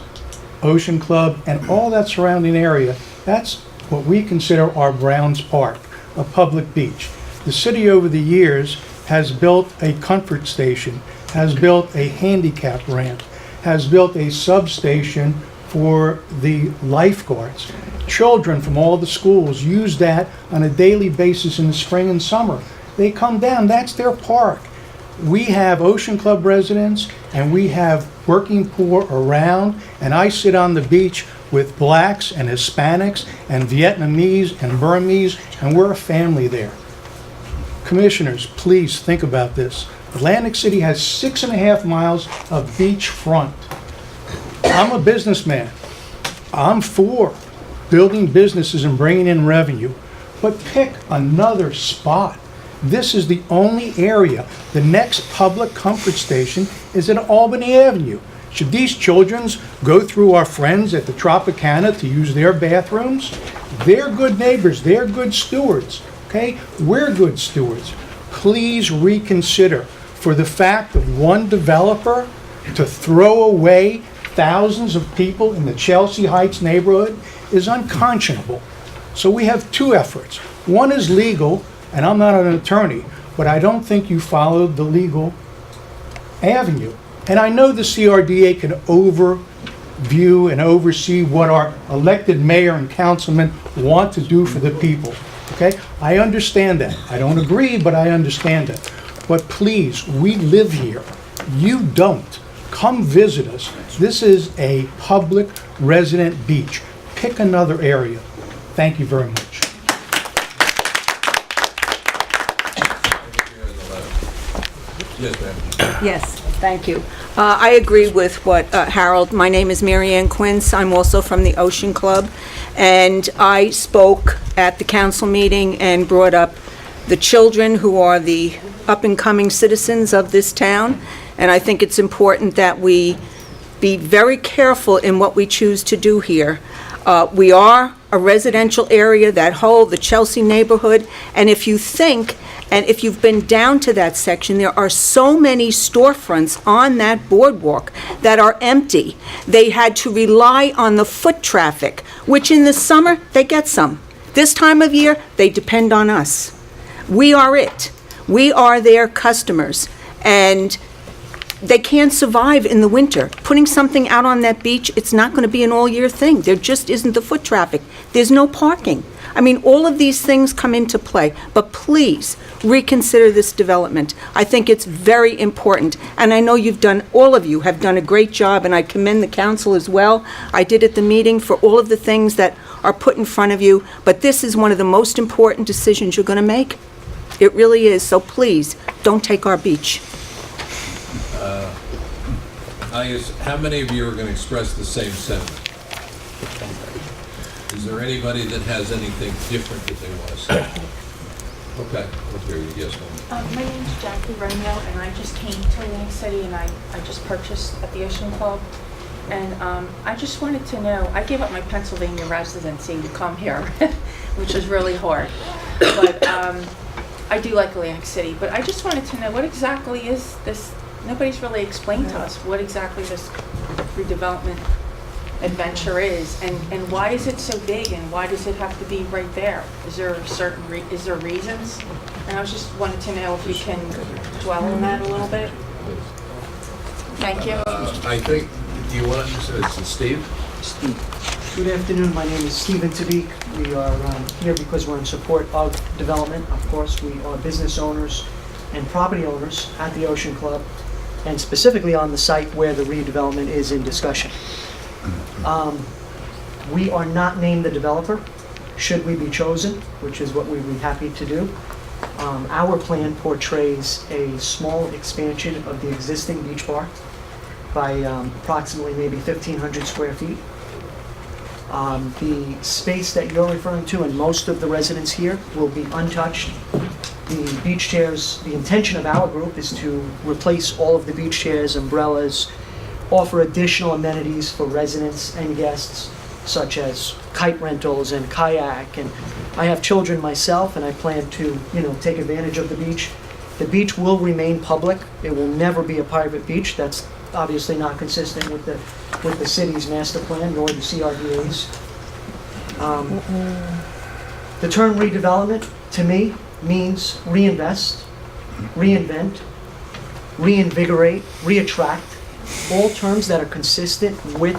Ocean Club, and all that surrounding area, that's what we consider our Browns Park, a public beach. The city over the years has built a comfort station, has built a handicap ramp, has built a substation for the lifeguards. Children from all the schools use that on a daily basis in the spring and summer. They come down, that's their park. We have Ocean Club residents, and we have working poor around, and I sit on the beach with blacks and Hispanics and Vietnamese and Burmese, and we're a family there. Commissioners, please think about this. Atlantic City has 6.5 miles of beachfront. I'm a businessman. I'm for building businesses and bringing in revenue, but pick another spot. This is the only area. The next public comfort station is at Albany Avenue. Should these children go through our friends at the Tropicana to use their bathrooms? They're good neighbors, they're good stewards, okay? We're good stewards. Please reconsider. For the fact of one developer to throw away thousands of people in the Chelsea Heights neighborhood is unconscionable. So we have two efforts. One is legal, and I'm not an attorney, but I don't think you followed the legal avenue. And I know the CRDA can overview and oversee what our elected mayor and councilmen want to do for the people, okay? I understand that. I don't agree, but I understand that. But please, we live here. You don't. Come visit us. This is a public resident beach. Pick another area. Thank you very much. Yes, ma'am. Yes, thank you. I agree with what Harold, my name is Mary Ann Quince. I'm also from the Ocean Club, and I spoke at the council meeting and brought up the children who are the up-and-coming citizens of this town, and I think it's important that we be very careful in what we choose to do here. We are a residential area, that whole, the Chelsea neighborhood, and if you think, and if you've been down to that section, there are so many storefronts on that boardwalk that are empty. They had to rely on the foot traffic, which in the summer, they get some. This time of year, they depend on us. We are it. We are their customers, and they can't survive in the winter. Putting something out on that beach, it's not going to be an all-year thing. There just isn't the foot traffic. There's no parking. I mean, all of these things come into play, but please reconsider this development. I think it's very important, and I know you've done, all of you have done a great job, and I commend the council as well. I did at the meeting for all of the things that are put in front of you, but this is one of the most important decisions you're going to make. It really is, so please, don't take our beach. How many of you are going to express the same sentiment? Is there anybody that has anything different that they want to say? Okay, we'll hear you. Yes, ma'am. My name's Jackie Romeo, and I just came to Atlantic City, and I just purchased at the Ocean Club. And I just wanted to know, I gave up my Pennsylvania residency to come here, which was really hard. But I do like Atlantic City, but I just wanted to know, what exactly is this? Nobody's really explained to us what exactly this redevelopment adventure is, and why is it so big, and why does it have to be right there? Is there is there reasons? And I was just wanted to know if you can dwell on that a little bit. Thank you. I think, do you want to, Steve? Good afternoon, my name is Stephen Tabik. We are here because we're in support of development. Of course, we are business owners and property owners at the Ocean Club, and specifically on the site where the redevelopment is in discussion. We are not named the developer, should we be chosen, which is what we'd be happy to do. Our plan portrays a small expansion of the existing beach bar by approximately maybe 1,500 square feet. The space that you're referring to, and most of the residents here, will be untouched. The beach chairs, the intention of our group is to replace all of the beach chairs, umbrellas, offer additional amenities for residents and guests, such as kite rentals and kayak. And I have children myself, and I plan to, take advantage of the beach. The beach will remain public. It will never be a private beach. That's obviously not consistent with the city's master plan, nor the CRDA's. The term redevelopment, to me, means reinvest, reinvent, reinvigorate, reattract, all terms that are consistent with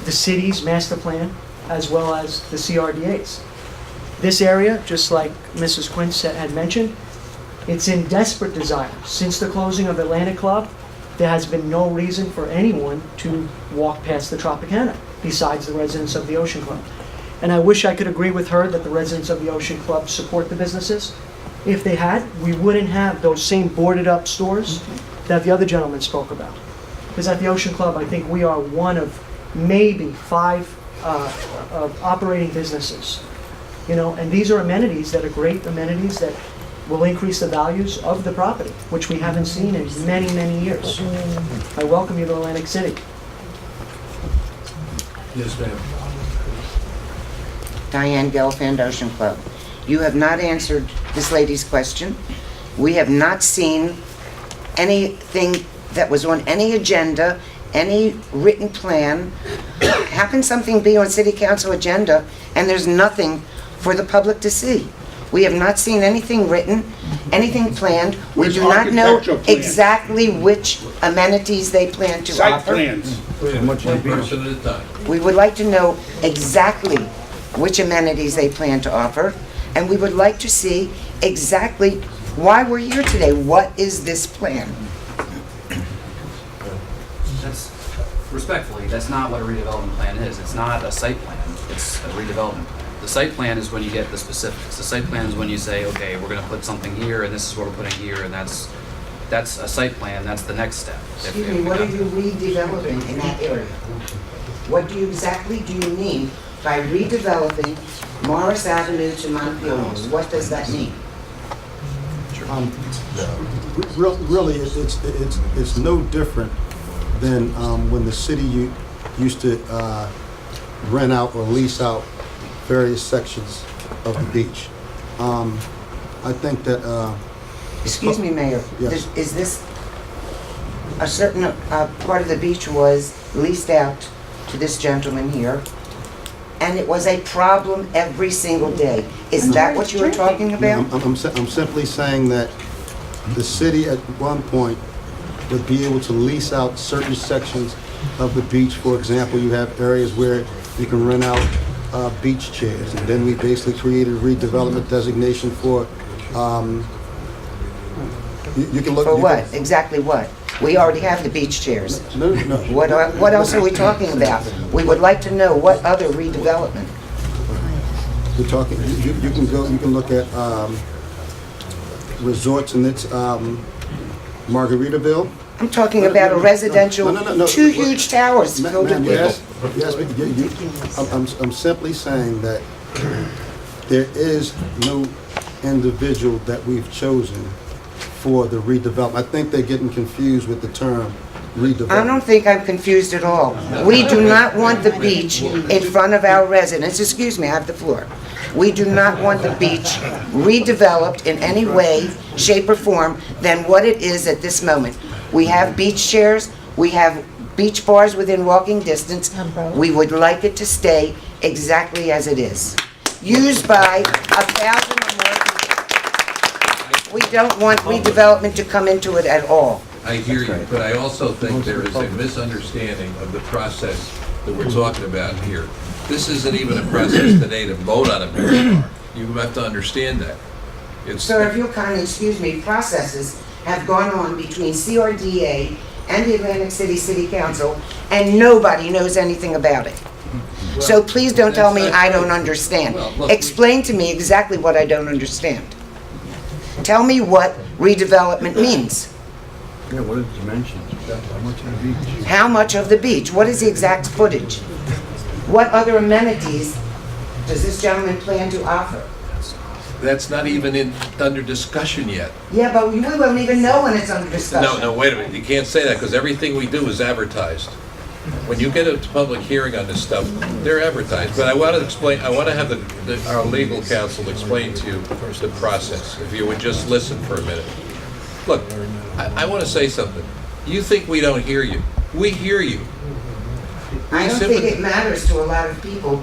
the city's master plan as well as the CRDA's. This area, just like Mrs. Quince had mentioned, it's in desperate desire. Since the closing of Atlantic Club, there has been no reason for anyone to walk past the Tropicana besides the residents of the Ocean Club. And I wish I could agree with her that the residents of the Ocean Club support the businesses. If they had, we wouldn't have those same boarded up stores that the other gentleman spoke about. Because at the Ocean Club, I think we are one of maybe 5 operating businesses. You know, and these are amenities that are great amenities that will increase the values of the property, which we haven't seen in many, many years. I welcome you to Atlantic City. Yes, ma'am. Diane Gelfand, Ocean Club. You have not answered this lady's question. We have not seen anything that was on any agenda, any written plan. How can something be on city council agenda and there's nothing for the public to see? We have not seen anything written, anything planned. We Where's do not know architectural plans? exactly which amenities they plan to Site offer. plans. One person at a time. We would like to know exactly which amenities they plan to offer, and we would like to see exactly why we're here today. What is this plan? That's, respectfully, that's not what a redevelopment plan is. It's not a site plan, it's a redevelopment plan. The site plan is when you get the specifics. The site plan is when you say, okay, we're gonna put something here, and this is what we're putting here, and that's a site plan, that's the next step. Excuse me, what are you redeveloping in that area? What do you exactly do you mean by redeveloping Morris Avenue to Montpelier? What does that mean? Really, it's no different than when the city used to rent out or lease out various sections of the beach. I think that... Excuse me, Mayor. Yes. Is this a certain part of the beach was leased out to this gentleman here, and it was a problem every single day? Is that what you were talking about? I'm simply saying that the city at one point would be able to lease out certain sections of the beach. For example, you have areas where you can rent out beach chairs, and then we basically created a redevelopment designation for, you can look... For what? Exactly what? We already have the beach chairs. No. What else are we talking about? We would like to know what other redevelopment. We're talking, you can look at resorts, and it's Margaritaville. I'm talking about a residential, two huge towers filled with people. Yes, but I'm simply saying that there is no individual that we've chosen for the redevelopment. I think they're getting confused with the term redevelopment. I don't think I'm confused at all. We do not want the beach in front of our residents. Excuse me, I have the floor. We do not want the beach redeveloped in any way, shape, or form than what it is at this moment. We have beach chairs, we have beach bars within walking distance. We would like it to stay exactly as it is, used by 1,000 or more people. We don't want redevelopment to come into it at all. I hear you, but I also think there is a misunderstanding of the process that we're talking about here. This isn't even a process today to vote on a beach bar. You have to understand that. Sir, if you'll kindly excuse me, processes have gone on between CRDA and the Atlantic City City Council, and nobody knows anything about it. So please don't tell me I don't understand. Explain to me exactly what I don't understand. Tell me what redevelopment means. Yeah, what are the dimensions? How much of the beach? How much of the beach? What is the exact footage? What other amenities does this gentleman plan to offer? That's not even under discussion yet. Yeah, but we won't even know when it's under discussion. No, wait a minute. You can't say that because everything we do is advertised. When you get a public hearing on this stuff, they're advertised. But I want to explain, I want to have our legal counsel explain to you the process, if you would just listen for a minute. Look, I want to say something. You think we don't hear you. We hear you. I don't think it matters to a lot of people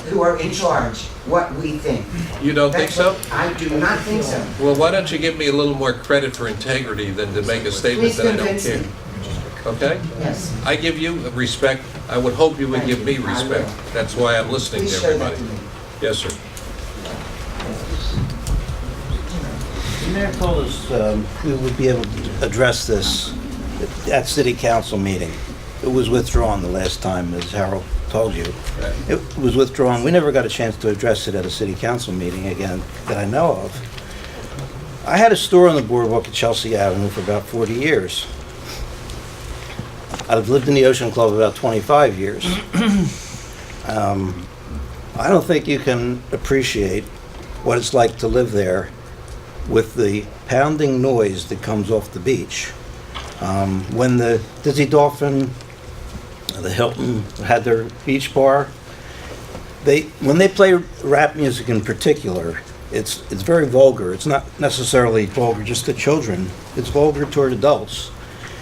who are in charge what we think. You don't think so? I do not think so. Well, why don't you give me a little more credit for integrity than to make a statement that I don't Please care? convince Okay? Yes. I give you respect. I would hope you would give me respect. That's why I'm listening to Please show that everybody. to me. Yes, sir. The mayor told us we would be able to address this at city council meeting. It was withdrawn the last time, as Harold told you. It was withdrawn. We never got a chance to address it at a city council meeting again that I know of. I had a store on the Boardwalk at Chelsea Avenue for about 40 years. I've lived in the Ocean Club about 25 years. I don't think you can appreciate what it's like to live there with the pounding noise that comes off the beach. When the Dizzy Dolphin, the Hilton had their beach bar, when they play rap music in particular, it's very vulgar. It's not necessarily vulgar just to children. It's vulgar toward adults.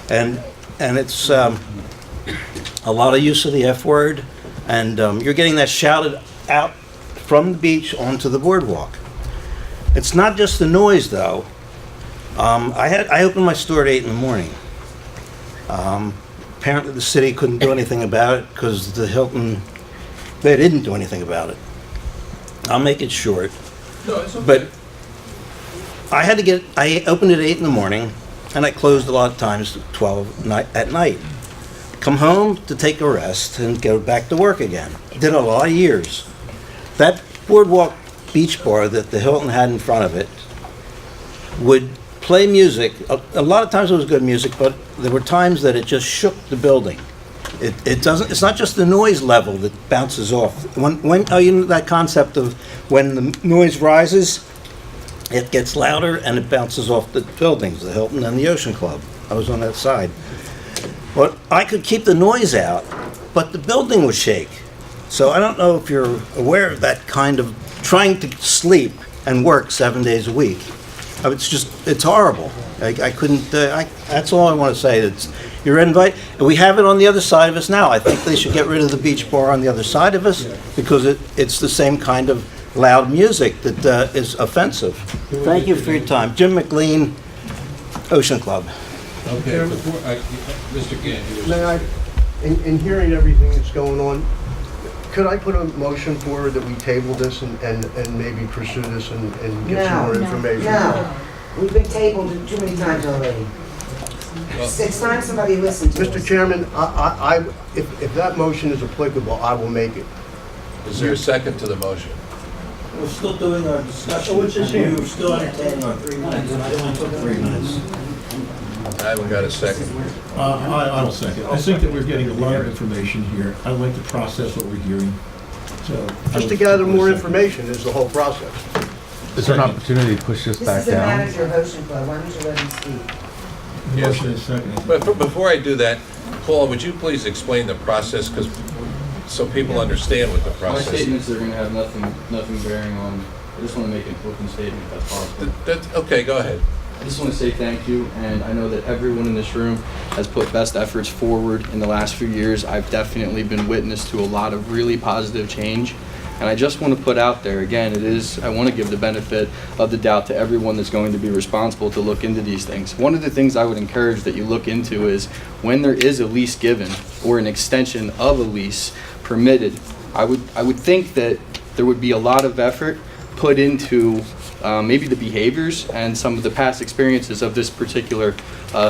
And it's a lot of use of the F word, and you're getting that shouted out from the beach onto the boardwalk. It's not just the noise, though. I opened my store at 8 in the morning. Apparently the city couldn't do anything about it because the Hilton, they didn't do anything about it. I'll make it short. No, it's okay. But I opened at 8 in the morning, and I closed a lot of times at 12 at night. Come home to take a rest and go back to work again. Did a lot of years. That Boardwalk beach bar that the Hilton had in front of it would play music. A lot of times it was good music, but there were times that it just shook the building. It's not just the noise level that bounces off. You know that concept of when the noise rises, it gets louder and it bounces off the buildings, the Hilton and the Ocean Club. I was on that side. But I could keep the noise out, but the building would shake. So I don't know if you're aware of that kind of trying to sleep and work 7 days a week. It's horrible. I couldn't, that's all I want to say. You're invited, and we have it on the other side of us now. I think they should get rid of the beach bar on the other side of us because it's the same kind of loud music that is offensive. Thank you for your time. Jim McLean, Ocean Club. Okay, Mr. Gandy. May I, in hearing everything that's going on, could I put a motion forward that we table this and maybe pursue this and get some more information? No, we've been tabled too many times already. It's time somebody listened to us. Mr. Chairman, if that motion is applicable, I will make it. Is there a second to the motion? We're still doing our discussion. We're still entertaining our 3 minutes, and I don't want to put 3 minutes. I haven't got a second. I'll second. I think that we're getting a lot of information here. I'd like to process what we're hearing. So Just to gather more information is the whole process. Is there an opportunity to push this back This is the down? manager of Ocean Club. Why don't you let him speak? Yes. motion is second. But before I do that, Paul, would you please explain the process, so people understand what the My process is? statements are going to have nothing bearing on, I just want to make an open statement if that's possible. Okay, go ahead. I just want to say thank you, and I know that everyone in this room has put best efforts forward in the last few years. I've definitely been witness to a lot of really positive change, and I just want to put out there, again, I want to give the benefit of the doubt to everyone that's going to be responsible to look into these things. One of the things I would encourage that you look into is when there is a lease given or an extension of a lease permitted, I would think that there would be a lot of effort put into maybe the behaviors and some of the past experiences of this particular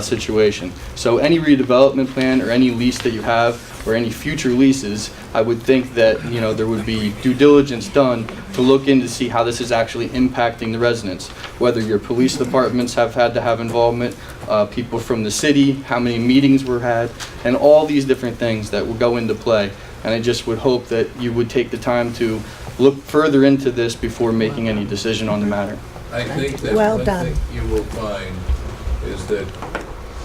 situation. So any redevelopment plan or any lease that you have or any future leases, I would think that there would be due diligence done to look in to see how this is actually impacting the residents. Whether your police departments have had to have involvement, people from the city, how many meetings were had, and all these different things that will go into play. And I just would hope that you would take the time to look further into this before making any decision on the matter. I think that one thing you will find is that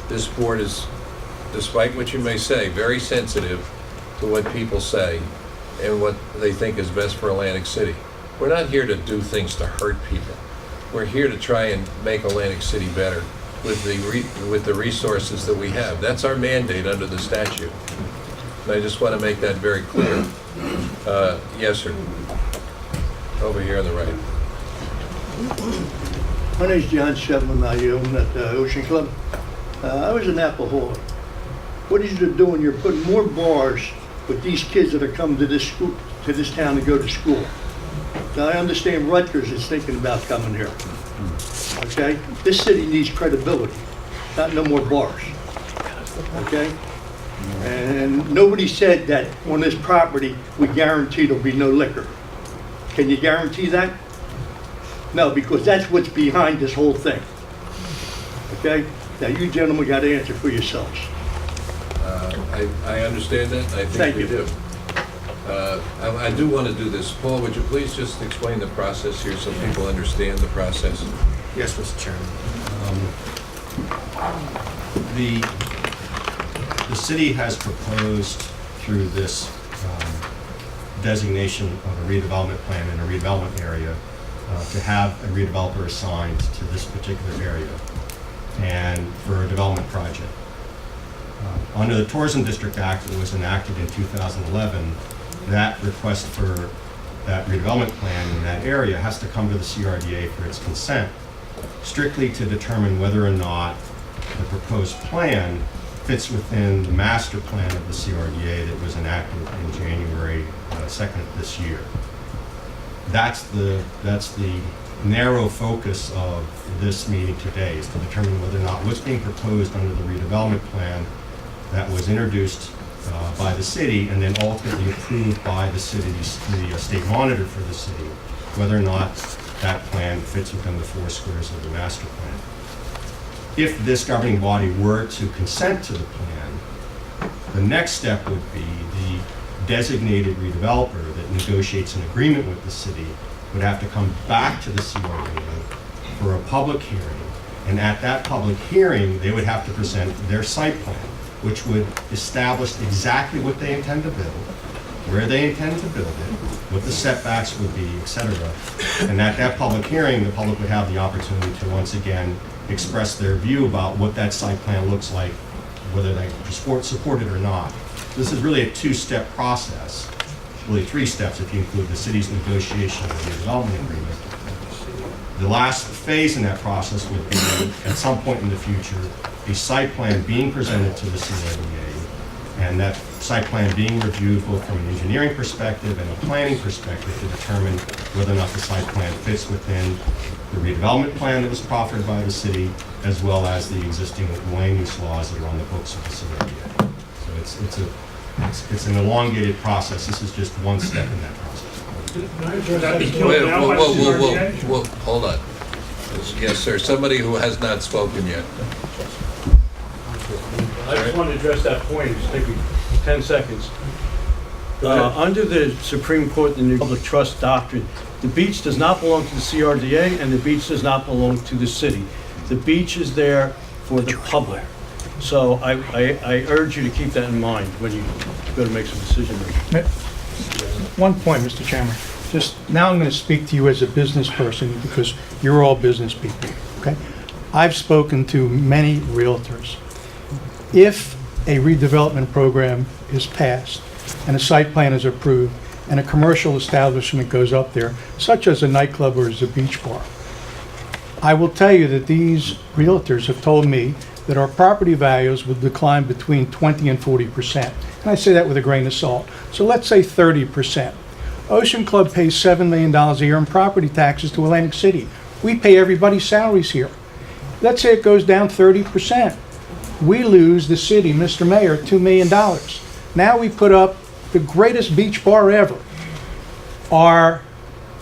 this board is, despite what you may say, very sensitive to what people say and what they think is best for Atlantic City. We're not here to do things to hurt people. We're here to try and make Atlantic City better with the resources that we have. That's our mandate under the statute. And I just want to make that very clear. Yes, sir. Over here on the right. My name's John Shevman. I own at the Ocean Club. I was an alcoholic. What you're doing, you're putting more bars with these kids that are coming to this school, to this town to go to school. Now, I understand Rutgers is thinking about coming here. Okay? This city needs credibility, not no more bars. Okay? And nobody said that on this property, we guarantee there'll be no liquor. Can you guarantee that? No, because that's what's behind this whole thing. Okay? Now, you gentlemen got to answer for yourselves. I understand that, I Thank think we you. do. I do want to do this. Paul, would you please just explain the process here so people understand the process? Yes, Mr. Chairman. The city has proposed through this designation of a redevelopment plan in a redevelopment area to have a redeveloper assigned to this particular area and for a development project. Under the Tourism District Act that was enacted in 2011, that request for that redevelopment plan in that area has to come to the CRDA for its consent, strictly to determine whether or not the proposed plan fits within the master plan of the CRDA that was enacted in January 2nd of this year. That's the narrow focus of this meeting today, is to determine whether or not what's being proposed under the redevelopment plan that was introduced by the city and then ultimately approved by the state monitor for the city, whether or not that plan fits within the four squares of the master plan. If this governing body were to consent to the plan, the next step would be the designated redeveloper that negotiates an agreement with the city would have to come back to the CRDA for a public hearing. And at that public hearing, they would have to present their site plan, which would establish exactly what they intend to build, where they intend to build it, what the setbacks would be, etc. And at that public hearing, the public would have the opportunity to once again express their view about what that site plan looks like, whether they support it or not. This is really a two-step process, really three steps if you include the city's negotiation of the development agreement. The last phase in that process would be, at some point in the future, a site plan being presented to the CRDA, and that site plan being reviewed both from an engineering perspective and a planning perspective to determine whether or not the site plan fits within the redevelopment plan that was proffered by the city, as well as the existing land use laws that are on the books of the CRDA. So it's an elongated process. This is just one step in that process. Wait, whoa, hold on. Yes, sir, somebody who has not spoken yet. I just want to address that point, just take me 10 seconds. Under the Supreme Court and the Public Trust Doctrine, the beach does not belong to the CRDA and the beach does not belong to the city. The beach is there for the public. So I urge you to keep that in mind when you go to make some decisions. One point, Mr. Chairman. Just now I'm going to speak to you as a business person because you're all business people, okay? I've spoken to many realtors. If a redevelopment program is passed and a site plan is approved and a commercial establishment goes up there, such as a nightclub or as a beach bar, I will tell you that these realtors have told me that our property values would decline between 20 and 40%. And I say that with a grain of salt. So let's say 30%. Ocean Club pays $7 million a year in property taxes to Atlantic City. We pay everybody's salaries here. Let's say it goes down 30%. We lose the city, Mr. Mayor, $2 million. Now we put up the greatest beach bar ever. Our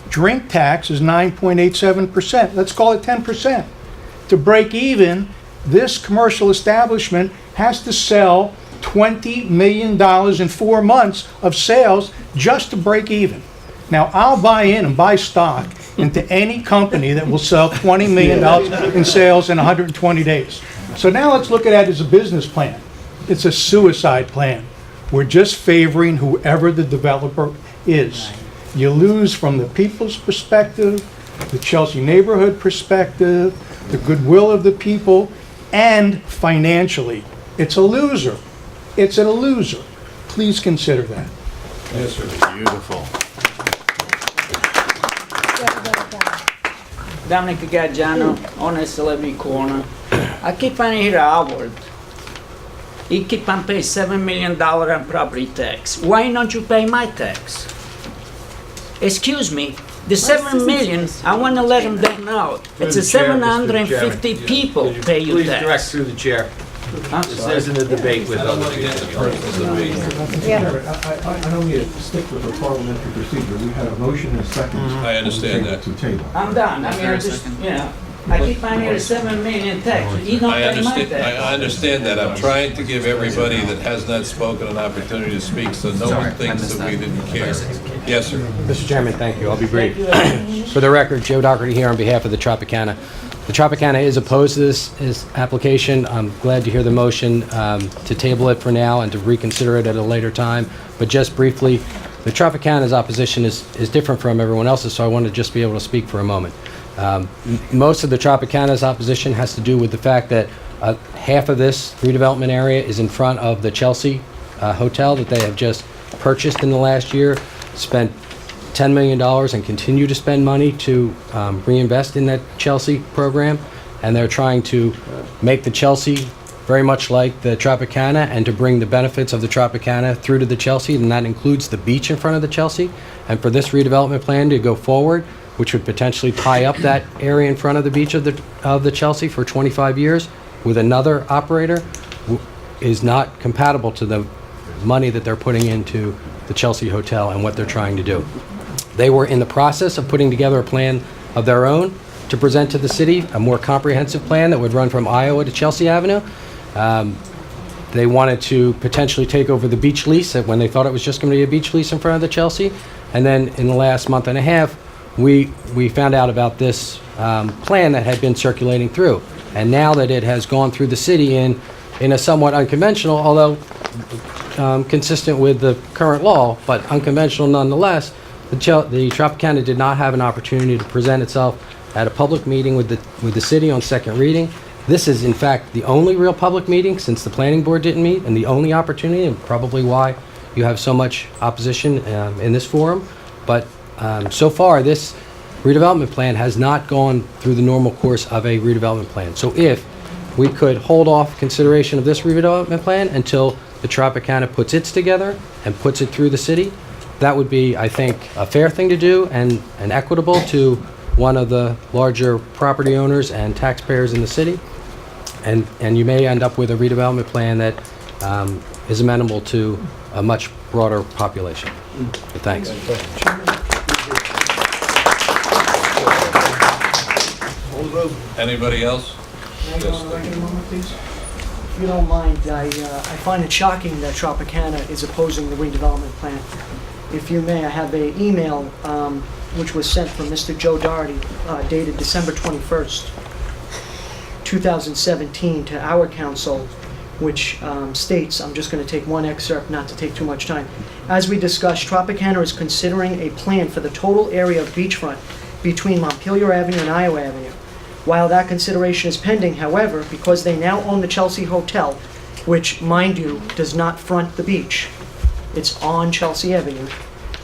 drink tax is 9.87%. Let's call it 10%. To break even, this commercial establishment has to sell $20 million in 4 months of sales just to break even. Now, I'll buy in and buy stock into any company that will sell $20 million in sales in 120 days. So now let's look at it as a business plan. It's a suicide plan. We're just favoring whoever the developer is. You lose from the people's perspective, the Chelsea neighborhood perspective, the goodwill of the people, and financially. It's a loser. It's a loser. Please consider that. Yes, sir. Beautiful. Dominic Gaggiano, Honest 11 Corner. I keep on hearing Howard. He keep on paying $7 million on property tax. Why don't you pay my tax? Excuse me, the 7 million, I want to let them know. It's a 750 people pay you tax. Please direct through the chair. sorry. Isn't a debate with I don't other want to get into people. personal debate. I don't need to stick with the parliamentary procedure. We had a motion and a second. I understand that. To table. I'm done. I mean, I just, I keep finding here 7 million tax. He don't I pay my understand, tax. I understand that. I'm trying to give everybody that has not spoken an opportunity to speak, so no one thinks that we didn't care. Yes, sir. Mr. Chairman, thank you. I'll be brief. Thank you. For the record, Joe Doherty here on behalf of the Tropicana. The Tropicana is opposed to this application. I'm glad to hear the motion to table it for now and to reconsider it at a later time. But just briefly, the Tropicana's opposition is different from everyone else's, so I want to just be able to speak for a moment. Most of the Tropicana's opposition has to do with the fact that half of this redevelopment area is in front of the Chelsea hotel that they have just purchased in the last year, spent $10 million and continue to spend money to reinvest in that Chelsea program. And they're trying to make the Chelsea very much like the Tropicana and to bring the benefits of the Tropicana through to the Chelsea, and that includes the beach in front of the Chelsea. And for this redevelopment plan to go forward, which would potentially tie up that area in front of the beach of the Chelsea for 25 years with another operator, is not compatible to the money that they're putting into the Chelsea Hotel and what they're trying to do. They were in the process of putting together a plan of their own to present to the city, a more comprehensive plan that would run from Iowa to Chelsea Avenue. They wanted to potentially take over the beach lease when they thought it was just going to be a beach lease in front of the Chelsea. And then in the last month and a half, we found out about this plan that had been circulating through. And now that it has gone through the city in a somewhat unconventional, although consistent with the current law, but unconventional nonetheless, the Tropicana did not have an opportunity to present itself at a public meeting with the city on second reading. This is, in fact, the only real public meeting since the planning board didn't meet, and the only opportunity, and probably why you have so much opposition in this forum. But so far, this redevelopment plan has not gone through the normal course of a redevelopment plan. So if we could hold off consideration of this redevelopment plan until the Tropicana puts its together and puts it through the city, that would be, I think, a fair thing to do and equitable to one of the larger property owners and taxpayers in the city. And you may end up with a redevelopment plan that is amenable to a much broader population. So thanks. Anybody else? Can I go on record a moment, please? If you don't mind, I find it shocking that Tropicana is opposing the redevelopment plan. If you may, I have an email which was sent from Mr. Joe Doherty, dated December 21st, 2017, to our council, which states, I'm just going to take one excerpt not to take too much time. As we discussed, Tropicana is considering a plan for the total area of beachfront between Montpelier Avenue and Iowa Avenue. While that consideration is pending, however, because they now own the Chelsea Hotel, which, mind you, does not front the beach, it's on Chelsea Avenue,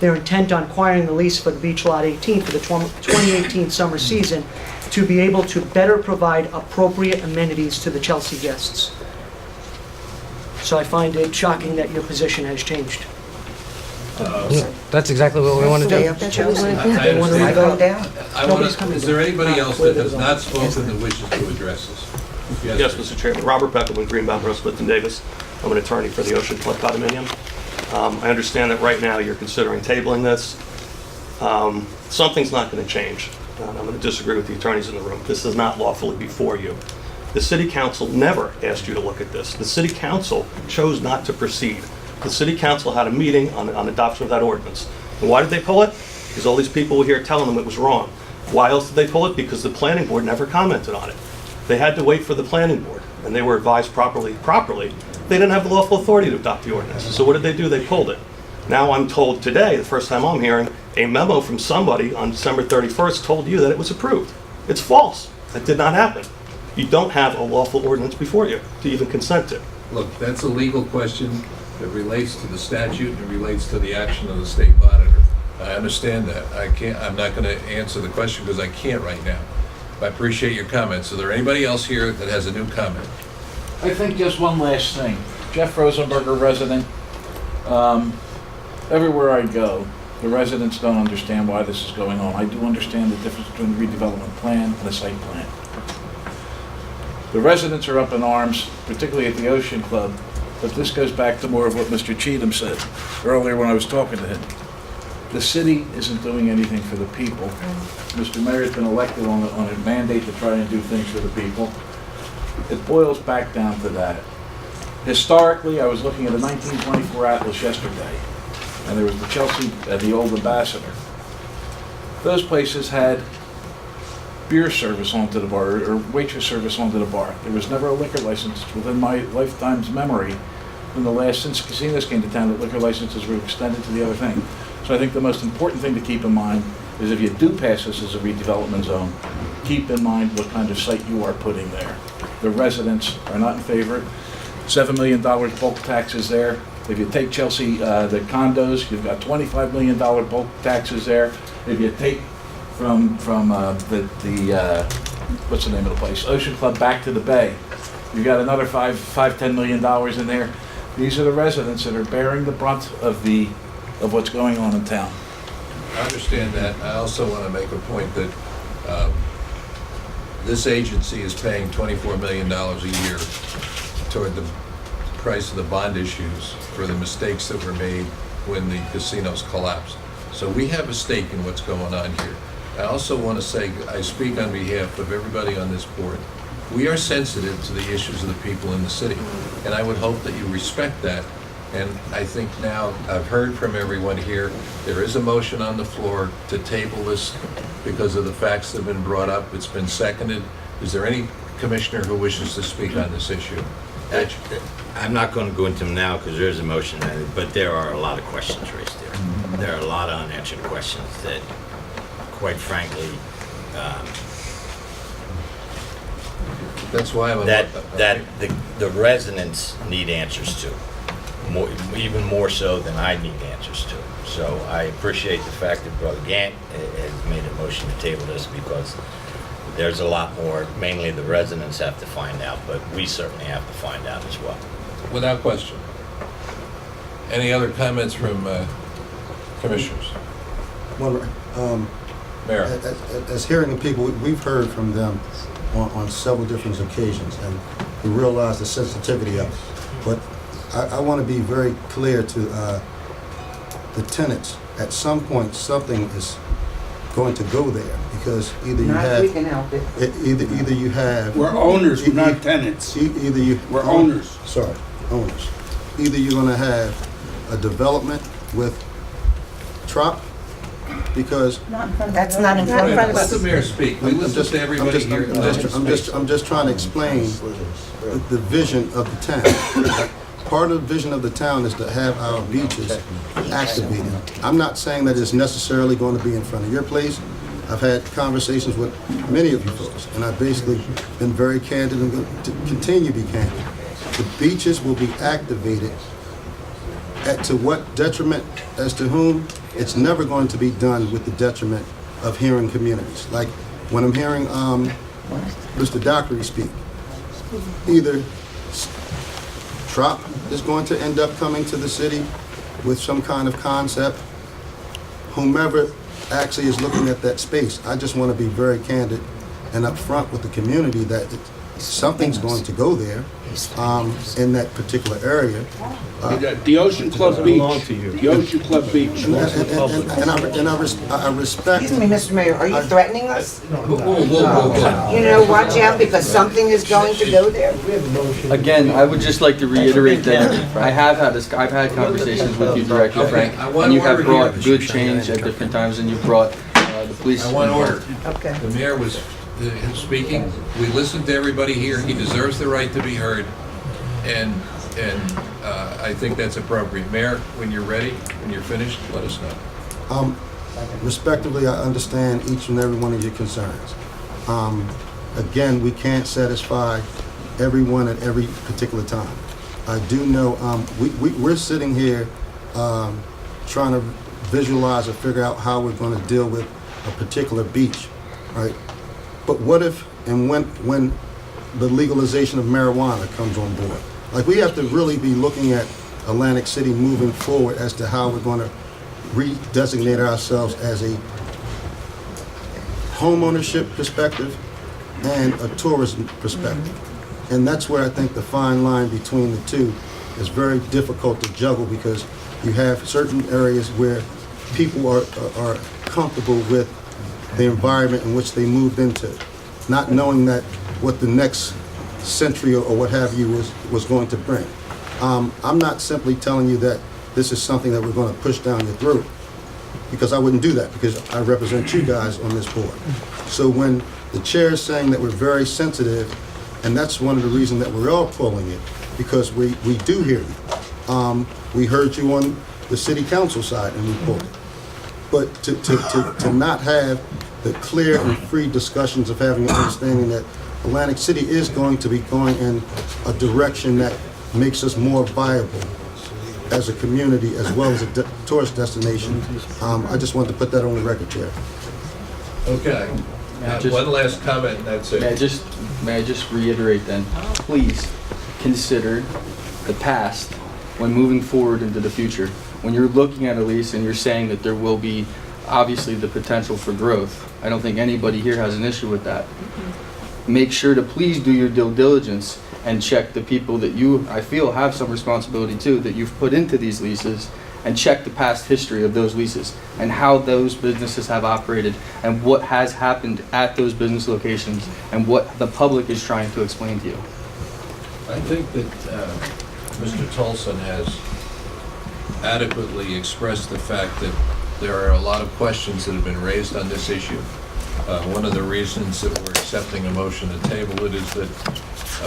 they're intent on acquiring the lease for the Beach Lot 18 for the 2018 summer season to be able to better provide appropriate amenities to the Chelsea guests. So I find it shocking that your position has changed. That's exactly what we want to do. I understand. Is there anybody else that has not spoken that wishes to address this? Yes, Mr. Chairman. Robert Beckelman, Greenbound, Rose, Clifton Davis. I'm an attorney for the Ocean Club condominium. I understand that right now you're considering tabling this. Something's not going to change. I'm going to disagree with the attorneys in the room. This is not lawfully before you. The City Council never asked you to look at this. The City Council chose not to proceed. The City Council had a meeting on adoption of that ordinance. And why did they pull it? Because all these people were here telling them it was wrong. Why else did they pull it? Because the planning board never commented on it. They had to wait for the planning board, and they were advised properly. They didn't have the lawful authority to adopt the ordinance. So what did they do? They pulled it. Now I'm told today, the first time I'm hearing, a memo from somebody on December 31st told you that it was approved. It's false. That did not happen. You don't have a lawful ordinance before you to even consent to. Look, that's a legal question that relates to the statute and relates to the action of the state auditor. I understand that. I'm not going to answer the question because I can't right now. I appreciate your comments. Is there anybody else here that has a new comment? I think just one last thing. Jeff Rosenberger, resident. Everywhere I go, the residents don't understand why this is going on. I do understand the difference between a redevelopment plan and a site plan. The residents are up in arms, particularly at the Ocean Club, but this goes back to more of what Mr. Cheatham said earlier when I was talking to him. The city isn't doing anything for the people. Mr. Mayor's been elected on a mandate to try and do things for the people. It boils back down to that. Historically, I was looking at a 1924 atlas yesterday, and there was the Chelsea, the old Ambassador. Those places had beer service onto the bar, or waitress service onto the bar. There was never a liquor license within my lifetime's memory since casinos came to town that liquor licenses were extended to the other thing. So I think the most important thing to keep in mind is if you do pass this as a redevelopment zone, keep in mind what kind of site you are putting there. The residents are not in favor. $7 million bulk taxes there. If you take Chelsea, the condos, you've got $25 million bulk taxes there. If you take from what's the name of the place? Ocean Club back to the bay, you've got another $10 million in there. These are the residents that are bearing the brunt of what's going on in town. I understand that. I also want to make a point that this agency is paying $24 million a year toward the price of the bond issues for the mistakes that were made when the casinos collapsed. So we have a stake in what's going on here. I also want to say, I speak on behalf of everybody on this board. We are sensitive to the issues of the people in the city, and I would hope that you respect that. And I think now, I've heard from everyone here, there is a motion on the floor to table this because of the facts that have been brought up. It's been seconded. Is there any commissioner who wishes to speak on this issue? I'm not going to go into them now because there is a motion, but there are a lot of questions raised there. There are a lot of unanswered questions that, quite frankly, that's why I'm the residents need answers to, even more so than I need answers to. So I appreciate the fact that Brother Gant has made a motion to table this because there's a lot more. Mainly the residents have to find out, but we certainly have to find out as well. Without question. Any other comments from commissioners? Well, Mayor. As hearing people, we've heard from them on several different occasions, and we realize the sensitivity of it. But I want to be very clear to the tenants. At some point, something is going to go there because either you have. We can help it. Either you have. We're owners, we're not tenants. We're owners. Sorry, owners. Either you're going to have a development with trop, because That's not in front of us. Let the mayor speak. We listen to everybody here. I'm just trying to explain the vision of the town. Part of the vision of the town is to have our beaches activated. I'm not saying that it's necessarily going to be in front of your place. I've had conversations with many of you folks, and I've basically been very candid and going to continue to be candid. The beaches will be activated to what detriment as to whom? It's never going to be done with the detriment of hearing communities. Like when I'm hearing Mr. Dockery speak, either Trop is going to end up coming to the city with some kind of concept, whomever actually is looking at that space. I just want to be very candid and upfront with the community that something's going to go there in that particular area. The Ocean Club Beach. The Ocean Club Beach. And I respect. Excuse me, Mr. Mayor, are you threatening us? Whoa. You know, watch out because something is going to go there. Again, I would just like to reiterate that I've had conversations with you directly, Frank, and you have brought good change at different times, and you've brought the police. I want order. Okay. The mayor was speaking. We listened to everybody here. He deserves the right to be heard, and I think that's appropriate. Mayor, when you're ready, when you're finished, let us know. Respectively, I understand each and every one of your concerns. Again, we can't satisfy everyone at every particular time. I do know we're sitting here trying to visualize or figure out how we're going to deal with a particular beach, right? But what if and when the legalization of marijuana comes on board? Like, we have to really be looking at Atlantic City moving forward as to how we're going to redesignate ourselves as a homeownership perspective and a tourism perspective. And that's where I think the fine line between the two is very difficult to juggle, because you have certain areas where people are comfortable with the environment in which they moved into, not knowing that what the next century or what have you was going to bring. I'm not simply telling you that this is something that we're going to push down your throat, because I wouldn't do that, because I represent you guys on this board. So when the chair is saying that we're very sensitive, and that's one of the reasons that we're all pulling it, because we do hear you. We heard you on the city council side and we pulled it. But to not have the clear and free discussions of having an understanding that Atlantic City is going to be going in a direction that makes us more viable as a community as well as a tourist destination. I just wanted to put that on the record, Chair. Okay. One last comment, that's it. May I just reiterate then, please consider the past when moving forward into the future. When you're looking at a lease and you're saying that there will be obviously the potential for growth, I don't think anybody here has an issue with that. Make sure to please do your due diligence and check the people that you, I feel, have some responsibility too, that you've put into these leases, and check the past history of those leases and how those businesses have operated and what has happened at those business locations and what the public is trying to explain to you. I think that Mr. Tolson has adequately expressed the fact that there are a lot of questions that have been raised on this issue. One of the reasons that we're accepting a motion to table it is that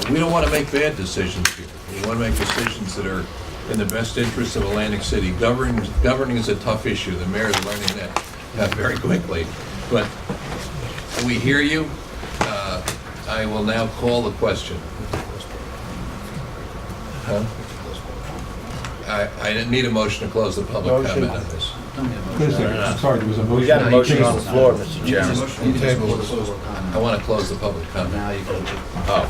we don't want to make bad decisions here. We want to make decisions that are in the best interest of Atlantic City. Governing is a tough issue. The mayor is learning that very quickly. But we hear you. I will now call the question. Huh? I didn't need a motion to close the public comment on this. I'm sorry, there was a motion. We got a motion on the floor, Mr. Chairman. I want to close the public comment. Now you can. Oh.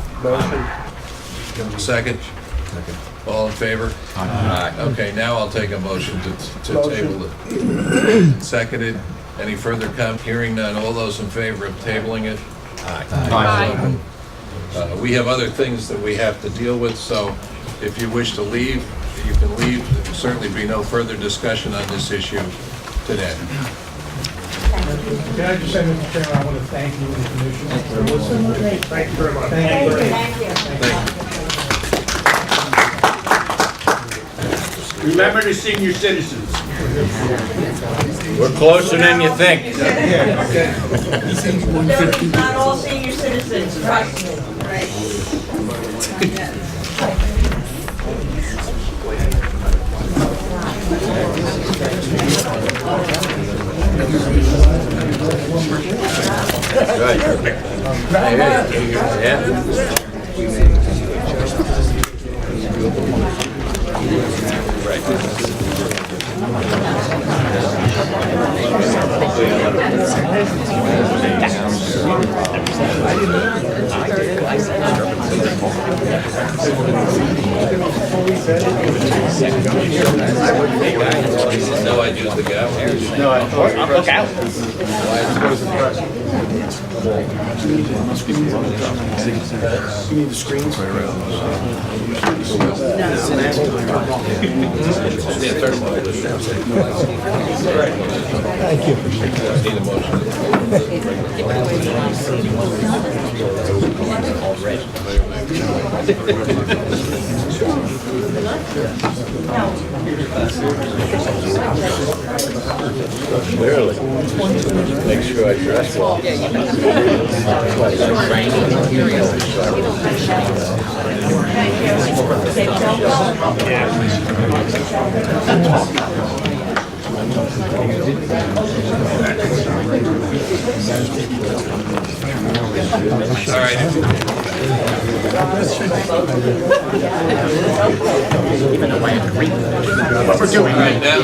Second? Second. All in favor? Aye. Okay, now I'll take a motion to table it. Seconded. Any further comment? Hearing none. All those in favor of tabling it? Aye. We have other things that we have to deal with, so if you wish to leave, you can leave. There will certainly be no further discussion on this issue today. Can I just say, Mr. Chairman, I want to thank you and the commission for listening. Thank you very much. Thank you. Thank you. Remember the senior citizens. We're closer than you think. Not all senior citizens, trust me. No, I used the gavel. No, look out. You need the screens? Thank you. Need a motion. Clearly. Make sure I dress well. All right. What we're doing right now.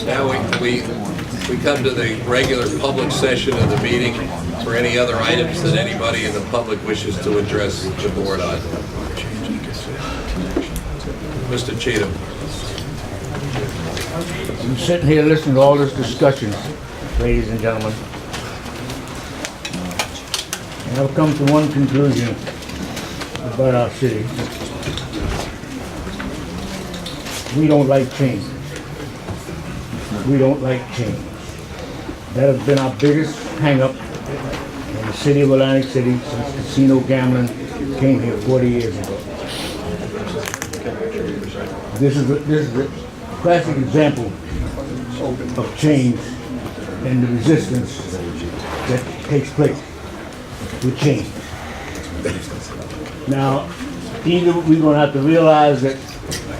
Now we come to the regular public session of the meeting for any other items that anybody in the public wishes to address the board on. Mr. Cheatham. I'm sitting here listening to all this discussion, ladies and gentlemen. I've come to one conclusion about our city. We don't like change. We don't like change. That has been our biggest hang-up in the city of Atlantic City since casino gambling came here 40 years ago. This is a classic example of change and the resistance that takes place with change. Now, either we're going to have to realize that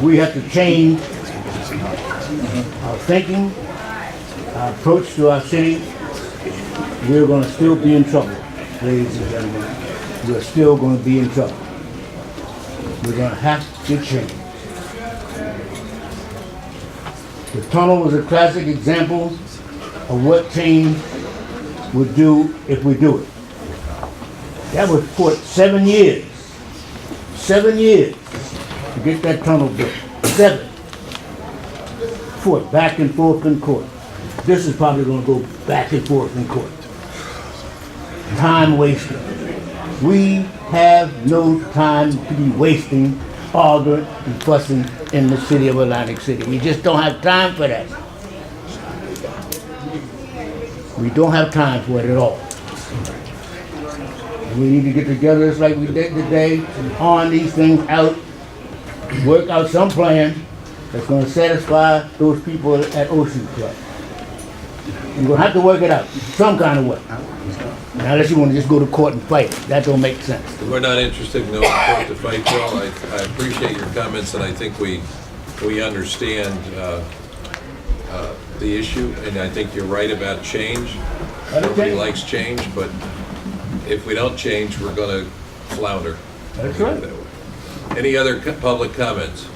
we have to change our thinking, our approach to our city. We're going to still be in trouble, ladies and gentlemen. We're still going to be in trouble. We're going to have to change. The tunnel was a classic example of what change would do if we do it. That was put 7 years. 7 years to get that tunnel built. 7. Fought back and forth in court. This is probably going to go back and forth in court. Time wasted. We have no time to be wasting, arguing and fussing in the city of Atlantic City. We just don't have time for that. We don't have time for it at all. We need to get together just like we did today, on these things out, work out some plan that's going to satisfy those people at Ocean Club. You're going to have to work it out, some kind of way. Now, unless you want to just go to court and fight, that don't make sense. We're not interested in going to court to fight, Bill. I appreciate your comments, and I think we understand the issue, and I think you're right about change. Nobody likes change, but if we don't change, we're going to flounder. That's right. Any other public comments?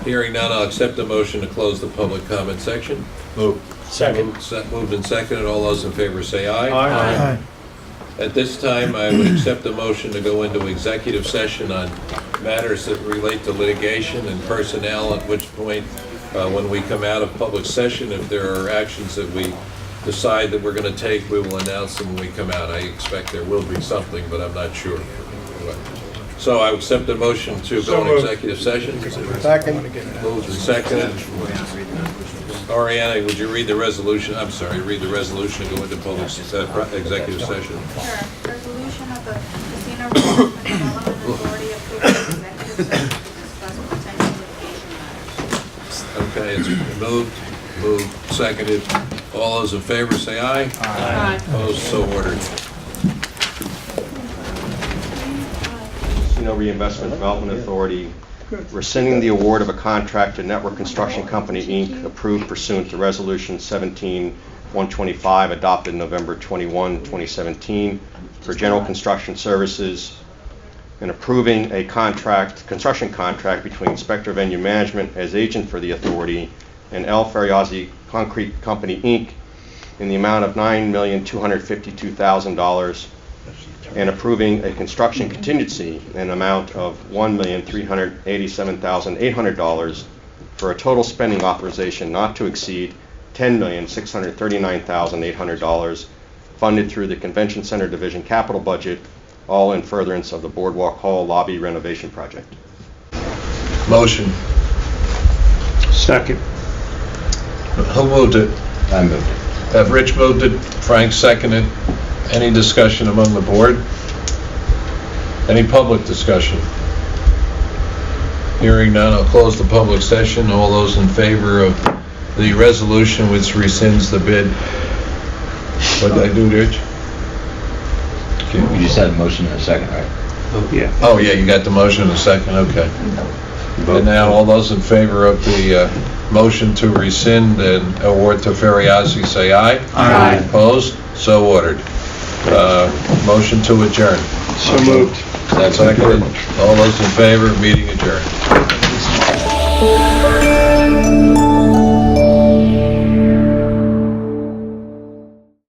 Hearing none, I'll accept the motion to close the public comment section. Move. Second. Moved and seconded. All those in favor say aye. Aye. At this time, I would accept the motion to go into executive session on matters that relate to litigation and personnel, at which point, when we come out of public session, if there are actions that we decide that we're going to take, we will announce them when we come out. I expect there will be something, but I'm not sure. So I accept the motion to go into executive session. Second. Moved and seconded. Ariana, would you read the resolution? I'm sorry, read the resolution to go into public executive session. Sure. Resolution of the Casino Redevelopment Authority approving executive session to discuss potential litigation matters. Okay, it's moved, seconded. All those in favor say aye. Aye. Opposed, so ordered. Casino Reinvestment Development Authority rescinding the award of a contract to Network Construction Company, Inc., approved pursuant to Resolution 17-125, adopted November 21, 2017, for general construction services, and approving a construction contract between Inspector Venue Management as agent for the authority and L. Ferriazzi Concrete Company, Inc., in the amount of $9,252,000, and approving a construction contingency in an amount of $1,387,800 for a total spending authorization not to exceed $10,639,800, funded through the Convention Center Division capital budget, all in furtherance of the Boardwalk Hall lobby renovation project. Motion. Second. Who moved it? I moved it. Have Rich moved it? Frank seconded. Any discussion among the board? Any public discussion? Hearing none, I'll close the public session. All those in favor of the resolution which rescinds the bid. What did I do, Rich? We just had a motion in a second, right? Oh, yeah, you got the motion in a second, okay. And now, all those in favor of the motion to rescind and award to Ferriazzi, say aye. Aye. Opposed? So ordered. Motion to adjourn. So moved. Seconded. All those in favor, meeting adjourned.